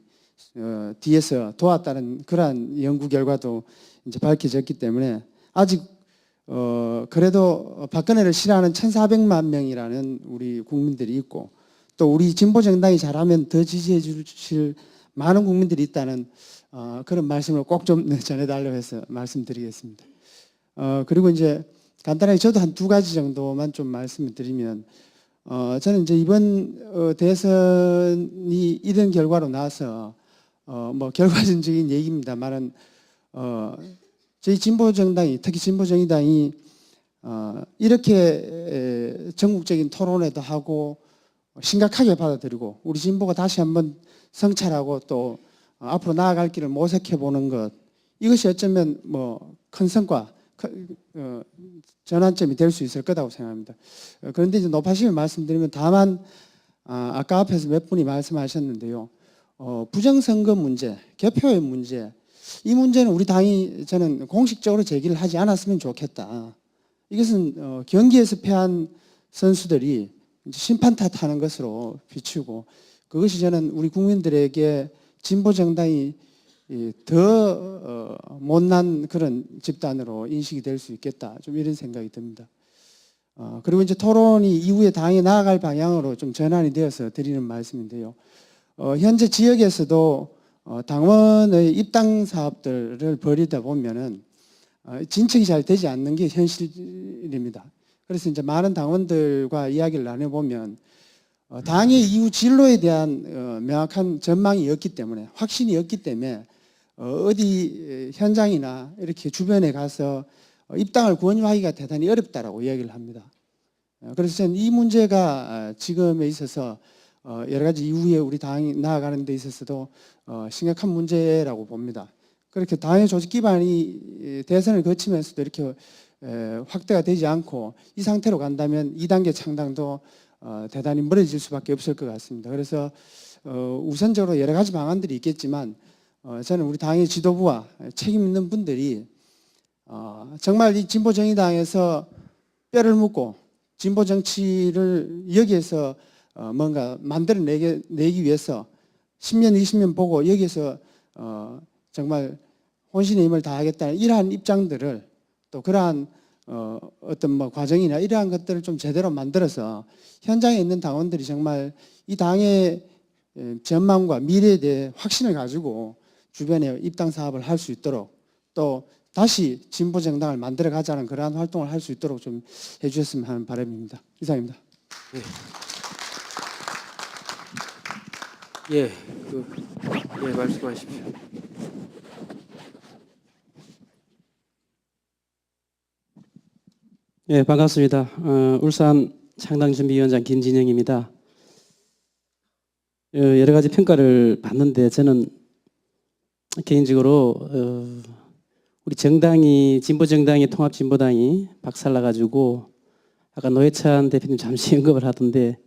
뒤에서 도왔다는 그러한 연구 결과도 이제 밝혀졌기 때문에 아직 그래도 박근혜를 싫어하는 1,400만 명이라는 우리 국민들이 있고 또 우리 진보 정당이 잘하면 더 지지해 주실 많은 국민들이 있다는 그런 말씀을 꼭 좀 전해달라고 해서 말씀드리겠습니다. 그리고 이제 간단하게 저도 한 2가지 정도만 좀 말씀을 드리면 저는 이제 이번 대선이 이런 결과로 나와서 결과론적인 얘기입니다만은 저희 진보 정당이 특히 진보 정의당이 이렇게 전국적인 토론회도 하고 심각하게 받아들이고 우리 진보가 다시 한번 성찰하고 또 앞으로 나아갈 길을 모색해 보는 것 이것이 어쩌면 큰 성과 전환점이 될 수 있을 거라고 생각합니다. 그런데 이제 높아심을 말씀드리면 다만 아까 앞에서 몇 분이 말씀하셨는데요. 부정선거 문제, 개표의 문제 이 문제는 우리 당이 저는 공식적으로 제기를 하지 않았으면 좋겠다. 이것은 경기에서 패한 선수들이 이제 심판 탓하는 것으로 비추고 그것이 저는 우리 국민들에게 진보 정당이 더 못난 그런 집단으로 인식이 될 수 있겠다. 좀 이런 생각이 듭니다. 그리고 이제 토론이 이후에 당에 나아갈 방향으로 좀 전환이 되어서 드리는 말씀인데요. 현재 지역에서도 당원의 입당 사업들을 벌이다 보면은 진척이 잘 되지 않는 게 현실입니다. 그래서 이제 많은 당원들과 이야기를 나눠보면 당의 이후 진로에 대한 명확한 전망이 없기 때문에, 확신이 없기 때문에 어디 현장이나 이렇게 주변에 가서 입당을 권유하기가 대단히 어렵다라고 이야기를 합니다. 그래서 저는 이 문제가 지금에 있어서 여러 가지 이후에 우리 당이 나아가는 데 있어서도 심각한 문제라고 봅니다. 그렇게 당의 조직 기반이 대선을 거치면서도 이렇게 확대가 되지 않고 이 상태로 간다면 2단계 창당도 대단히 멀어질 수밖에 없을 것 같습니다. 그래서 우선적으로 여러 가지 방안들이 있겠지만 저는 우리 당의 지도부와 책임 있는 분들이 정말 이 진보정의당에서 뼈를 묻고 진보 정치를 여기에서 뭔가 만들어내기 위해서 10년, 20년 보고 여기에서 정말 혼신의 힘을 다하겠다는 이러한 입장들을 또 그러한 어떤 뭐 과정이나 이러한 것들을 좀 제대로 만들어서 현장에 있는 당원들이 정말 이 당의 전망과 미래에 대해 확신을 가지고 주변에 입당 사업을 할 수 있도록 또 다시 진보 정당을 만들어 가자는 그러한 활동을 할 수 있도록 좀 해주셨으면 하는 바람입니다. 이상입니다. 예, 말씀하십시오. 예, 반갑습니다. 울산 창당준비위원장 김진영입니다. 여러 가지 평가를 받는데 저는 개인적으로 우리 정당이 진보정당이 통합진보당이 박살나가지고 아까 노회찬 대표님 잠시 언급을 하던데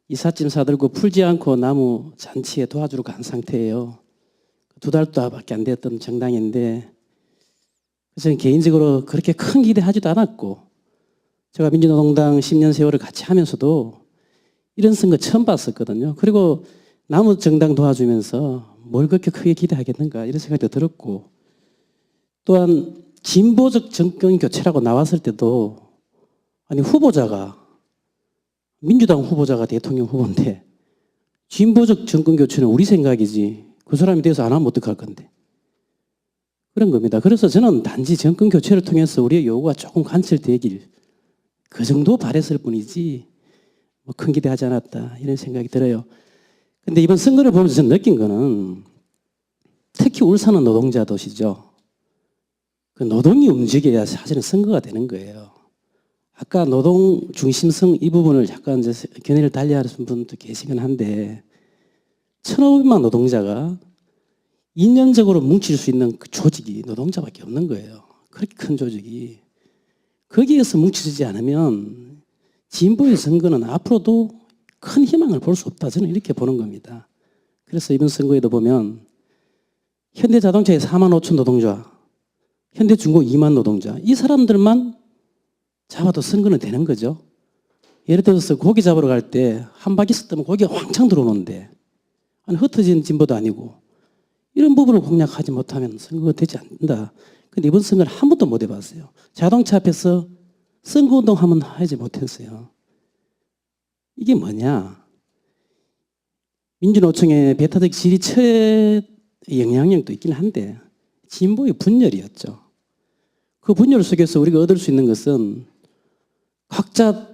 이삿짐 사들고 풀지 않고 나무 잔치에 도와주러 간 상태예요. 2달밖에 안 됐던 정당인데 저는 개인적으로 그렇게 큰 기대하지도 않았고 제가 민주노동당 10년 세월을 같이 하면서도 이런 선거 처음 봤었거든요. 그리고 나무 정당 도와주면서 뭘 그렇게 크게 기대하겠는가 이런 생각도 들었고 또한 진보적 정권 교체라고 나왔을 때도 아니 후보자가 민주당 후보자가 대통령 후보인데 진보적 정권 교체는 우리 생각이지 그 사람이 돼서 안 하면 어떡할 건데 그런 겁니다. 그래서 저는 단지 정권 교체를 통해서 우리의 요구가 조금 관철되길 그 정도 바랬을 뿐이지 뭐 큰 기대하지 않았다 이런 생각이 들어요. 근데 이번 선거를 보면서 저는 느낀 거는 특히 울산은 노동자 도시죠. 그 노동이 움직여야 사실은 선거가 되는 거예요. 아까 노동 중심성 이 부분을 약간 이제 견해를 달리하시는 분도 계시긴 한데 1,500만 노동자가 인연적으로 뭉칠 수 있는 그 조직이 노동자밖에 없는 거예요. 그렇게 큰 조직이. 거기에서 뭉치지 않으면 진보의 선거는 앞으로도 큰 희망을 볼 수 없다. 저는 이렇게 보는 겁니다. 그래서 이번 선거에도 보면 현대자동차에 4만 5천 노동자, 현대중공 2만 노동자 이 사람들만 잡아도 선거는 되는 거죠. 예를 들어서 고기 잡으러 갈 때 한 바퀴 쓰면 고기가 왕창 들어오는데 아니 흩어진 진보도 아니고 이런 부분을 공략하지 못하면 선거가 되지 않는다. 근데 이번 선거를 한 번도 못 해봤어요. 자동차 앞에서 선거운동 한번 하지 못했어요. 이게 뭐냐? 민주노총의 배타적 지리처의 영향력도 있긴 한데 진보의 분열이었죠. 그 분열 속에서 우리가 얻을 수 있는 것은 각자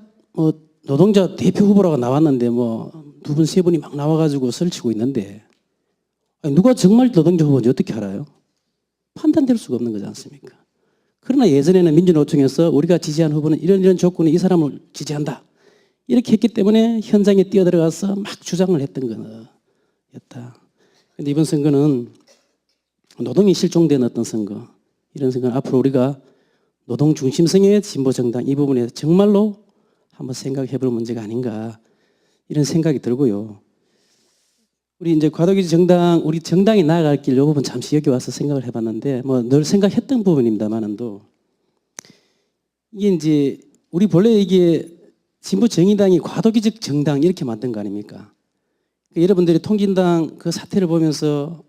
노동자 대표 후보라고 나왔는데 뭐 두 분, 세 분이 막 나와가지고 설치고 있는데 아니 누가 정말 노동자 후보인지 어떻게 알아요? 판단될 수가 없는 거지 않습니까? 그러나 예전에는 민주노총에서 우리가 지지한 후보는 이런 조건에 이 사람을 지지한다. 이렇게 했기 때문에 현장에 뛰어들어가서 막 주장을 했던 거였다. 그런데 이번 선거는 노동이 실종된 어떤 선거, 이런 선거는 앞으로 우리가 노동 중심성의 진보 정당 이 부분에 정말로 한번 생각해 볼 문제가 아닌가 이런 생각이 들고요. 우리 이제 과도기 정당, 우리 정당이 나아갈 길 이 부분 잠시 여기 와서 생각을 해봤는데 뭐 늘 생각했던 부분입니다만은도 이게 이제 우리 본래 이게 진보 정의당이 과도기적 정당 이렇게 만든 거 아닙니까? 여러분들이 통진당 그 사태를 보면서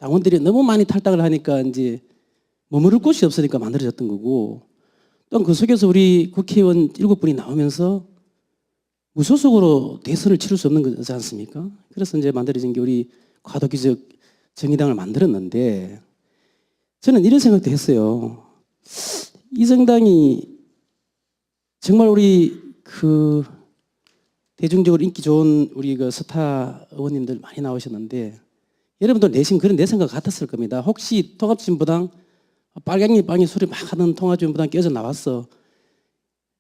당원들이 너무 많이 탈당을 하니까 이제 머무를 곳이 없으니까 만들어졌던 거고, 또 그 속에서 우리 국회의원 7분이 나오면서 무소속으로 대선을 치를 수 없는 거지 않습니까? 그래서 이제 만들어진 게 우리 과도기적 정의당을 만들었는데, 저는 이런 생각도 했어요. 이 정당이 정말 우리 그 대중적으로 인기 좋은 우리 그 스타 의원님들 많이 나오셨는데, 여러분들 내심 그런 내 생각 같았을 겁니다. 혹시 통합진보당 빨갱이 소리 막 하는 통합진보당 깨져 나왔어,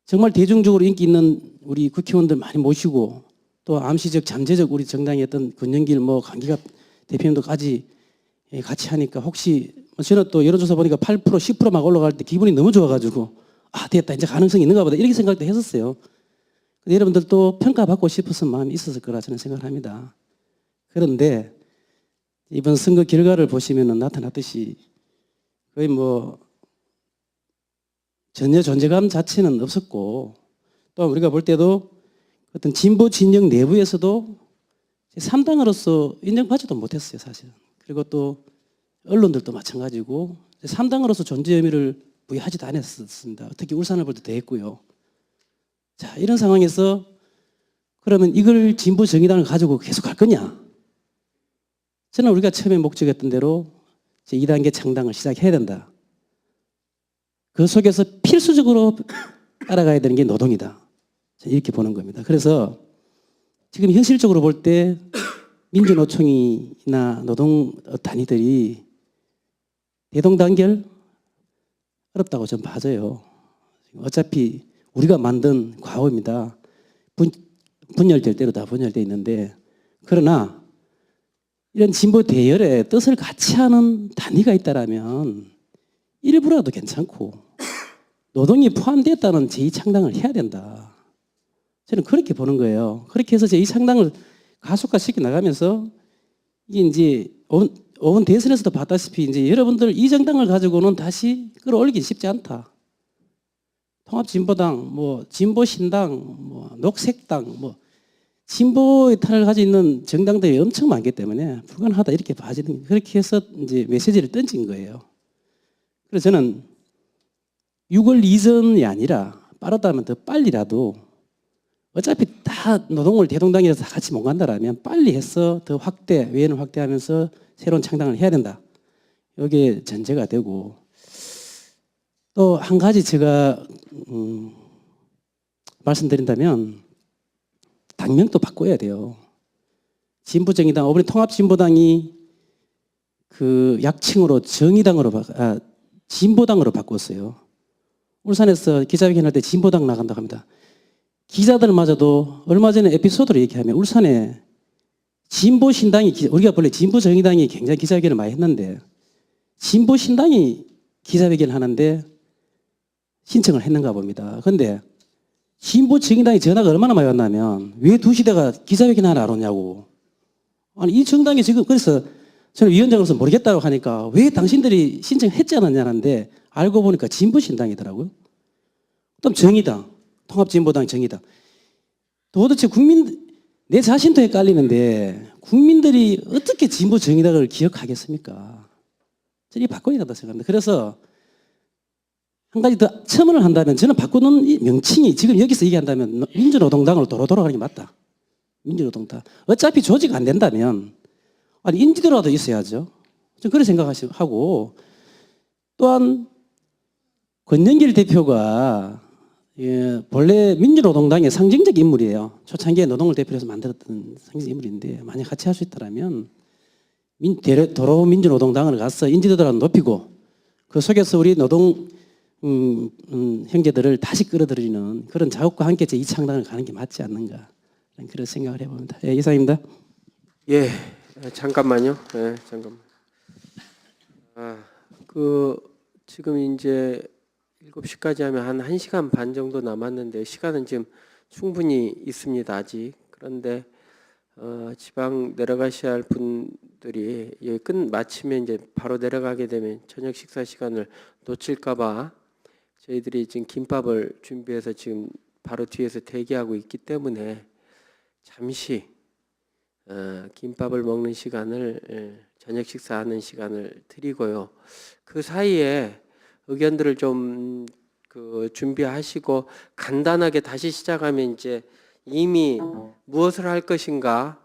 정말 대중적으로 인기 있는 우리 국회의원들 많이 모시고, 또 암시적 잠재적 우리 정당의 어떤 권영길 뭐 강기갑 대표님도까지 같이 하니까, 혹시 저는 또 여론조사 보니까 8% 10% 막 올라갈 때 기분이 너무 좋아가지고, 아 됐다 이제 가능성이 있는가 보다 이렇게 생각도 했었어요. 근데 여러분들도 평가받고 싶었던 마음이 있었을 거라 저는 생각을 합니다. 그런데 이번 선거 결과를 보시면 나타났듯이 거의 뭐 전혀 존재감 자체는 없었고, 또 우리가 볼 때도 어떤 진보 진영 내부에서도 3당으로서 인정받지도 못했어요, 사실은. 그리고 또 언론들도 마찬가지고 3당으로서 존재 의미를 부여하지도 않았습니다. 특히 울산을 볼 때 더했고요. 자, 이런 상황에서 그러면 이걸 진보 정의당을 가지고 계속 갈 거냐? 저는 우리가 처음에 목적했던 대로 제 2단계 창당을 시작해야 된다. 그 속에서 필수적으로 따라가야 되는 게 노동이다. 이렇게 보는 겁니다. 그래서 지금 현실적으로 볼 때 민주노총이나 노동 단위들이 대동단결 어렵다고 저는 봐져요. 어차피 우리가 만든 과오입니다. 분열될 대로 다 분열되어 있는데, 그러나 이런 진보 대열에 뜻을 같이 하는 단위가 있다라면 일부라도 괜찮고 노동이 포함되었다는 제2창당을 해야 된다. 저는 그렇게 보는 거예요. 그렇게 해서 제2창당을 가속화시켜 나가면서 이게 이제 오번 대선에서도 봤다시피 이제 여러분들 이 정당을 가지고는 다시 끌어올리기 쉽지 않다. 통합진보당, 뭐 진보신당, 뭐 녹색당, 뭐 진보의 탈을 가지고 있는 정당들이 엄청 많기 때문에 불가능하다 이렇게 봐지는, 그렇게 해서 이제 메시지를 던진 거예요. 그래서 저는 6월 이전이 아니라 빠르다면 더 빨리라도, 어차피 다 노동을 대동당에서 다 같이 못 간다라면 빨리 해서 더 확대, 외연을 확대하면서 새로운 창당을 해야 된다. 이게 전제가 되고, 또 한 가지 제가 말씀드린다면 당명도 바꿔야 돼요. 진보정의당, 이번에 통합진보당이 그 약칭으로 정의당으로 진보당으로 바꿨어요. 울산에서 기자회견할 때 진보당 나간다고 합니다. 기자들마저도 얼마 전에 에피소드로 얘기하면 울산에 진보신당이, 우리가 원래 진보정의당이 굉장히 기자회견을 많이 했는데 진보신당이 기자회견을 하는데 신청을 했는가 봅니다. 그런데 진보정의당이 전화가 얼마나 많이 왔냐면, 왜 두 시대가 기자회견 하나 안 오냐고. 아니 이 정당이 지금, 그래서 저는 위원장으로서 모르겠다고 하니까 왜 당신들이 신청했지 않았냐는데 알고 보니까 진보신당이더라고요. 또 정의당, 통합진보당, 정의당. 도대체 내 자신도 헷갈리는데 국민들이 어떻게 진보정의당을 기억하겠습니까? 저는 바꿔야 된다고 생각합니다. 그래서 한 가지 더 첨언을 한다면, 저는 바꾸는 이 명칭이 지금 여기서 얘기한다면 민주노동당으로 돌아가는 게 맞다. 민주노동당. 어차피 조직 안 된다면 아니 인지도라도 있어야죠. 좀 그런 생각하고, 또한 권영길 대표가 본래 민주노동당의 상징적 인물이에요. 초창기에 노동을 대표로 해서 만들었던 상징적 인물인데, 만약 같이 할 수 있다면 도로 민주노동당을 가서 인지도를 높이고 그 속에서 우리 노동 형제들을 다시 끌어들이는 그런 작업과 함께 제2창당을 가는 게 맞지 않는가, 그런 생각을 해봅니다. 예, 이상입니다. 예, 잠깐만요. 예, 잠깐만. 지금 이제 7시까지 하면 한 1시간 반 정도 남았는데 시간은 지금 충분히 있습니다, 아직. 그런데 지방 내려가셔야 할 분들이 마치면 이제 바로 내려가게 되면 저녁 식사 시간을 놓칠까봐 저희들이 지금 김밥을 준비해서 지금 바로 뒤에서 대기하고 있기 때문에 잠시 김밥을 먹는 시간을 저녁 식사하는 시간을 드리고요. 그 사이에 의견들을 좀 준비하시고 간단하게 다시 시작하면 이제 이미 무엇을 할 것인가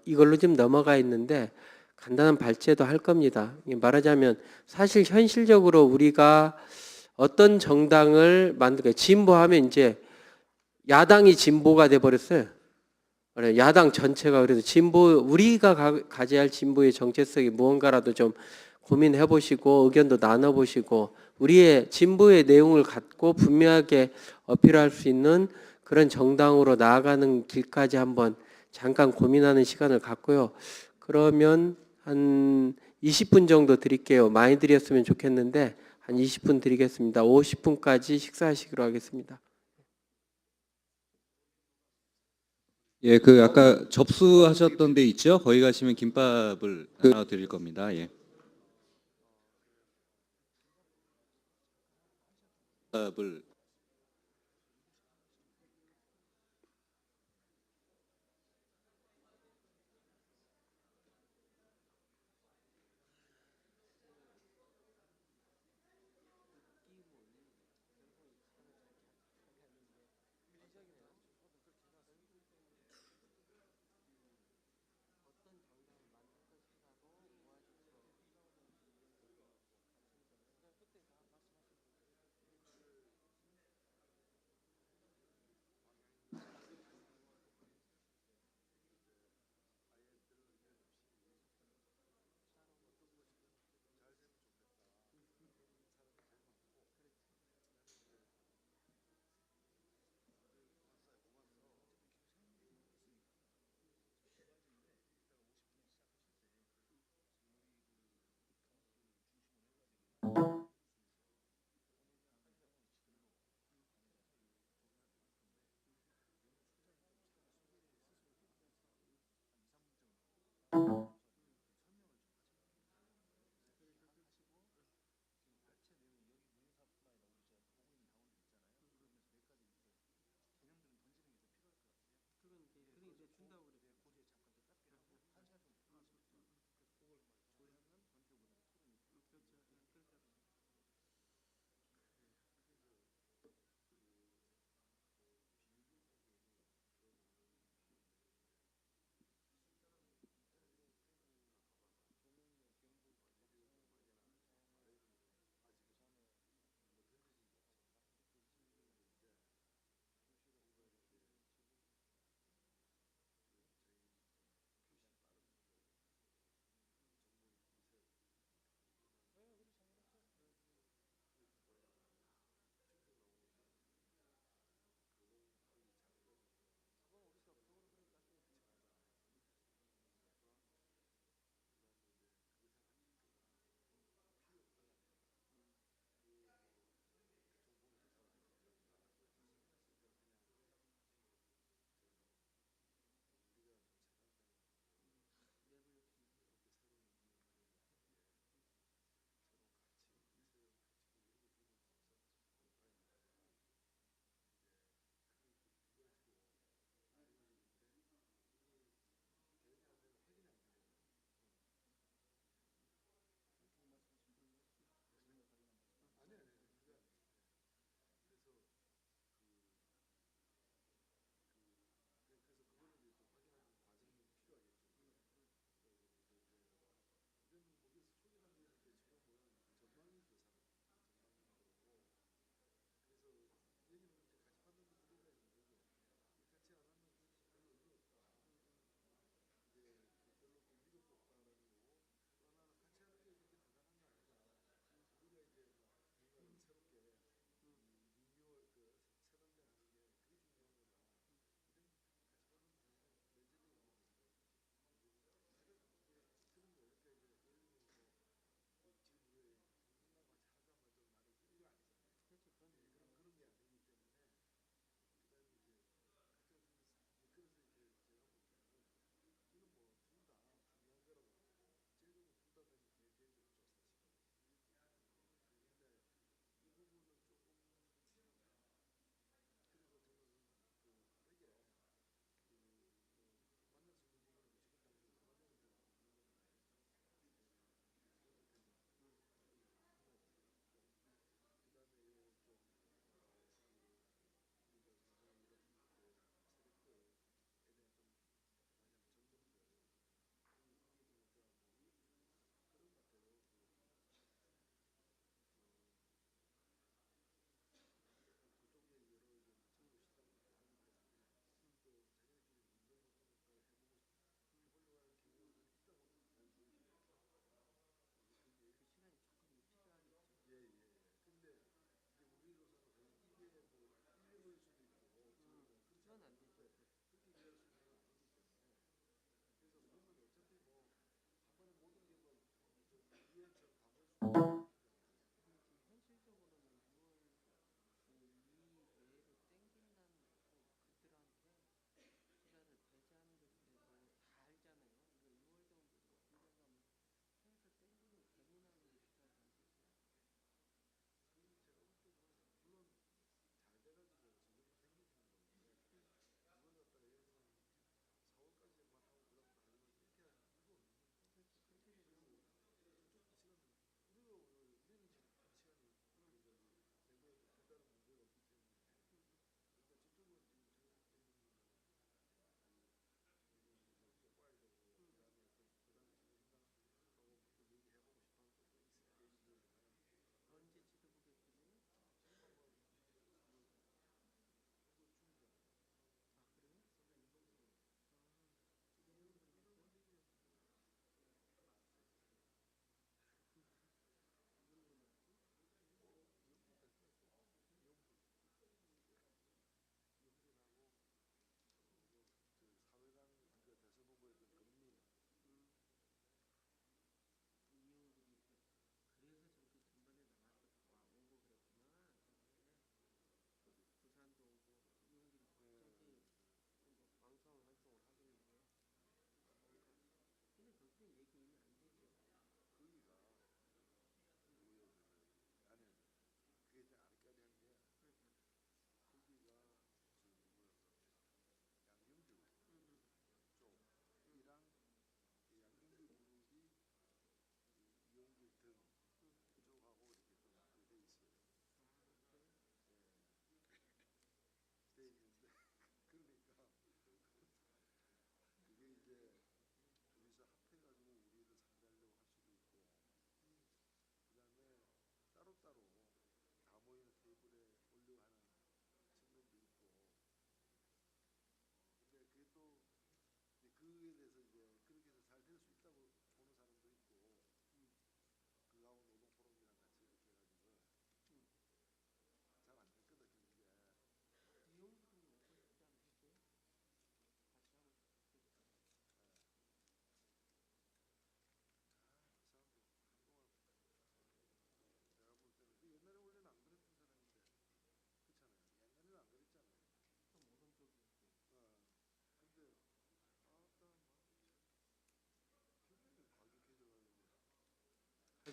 이걸로 좀 넘어가 있는데 간단한 발제도 할 겁니다. 말하자면 사실 현실적으로 우리가 어떤 정당을 만들까 진보하면 이제 야당이 진보가 돼 버렸어요. 야당 전체가 그래서 진보 우리가 가져야 할 진보의 정체성이 무언가라도 좀 고민해 보시고 의견도 나눠 보시고 우리의 진보의 내용을 갖고 분명하게 어필할 수 있는 그런 정당으로 나아가는 길까지 한번 잠깐 고민하는 시간을 갖고요. 그러면 한 20분 정도 드릴게요. 많이 드렸으면 좋겠는데 한 20분 드리겠습니다. 50분까지 식사하시기로 하겠습니다. 예, 그 아까 접수하셨던 데 있죠? 거기 가시면 김밥을 하나 드릴 겁니다. 예. 김밥을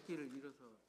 앞뒤를 잃어서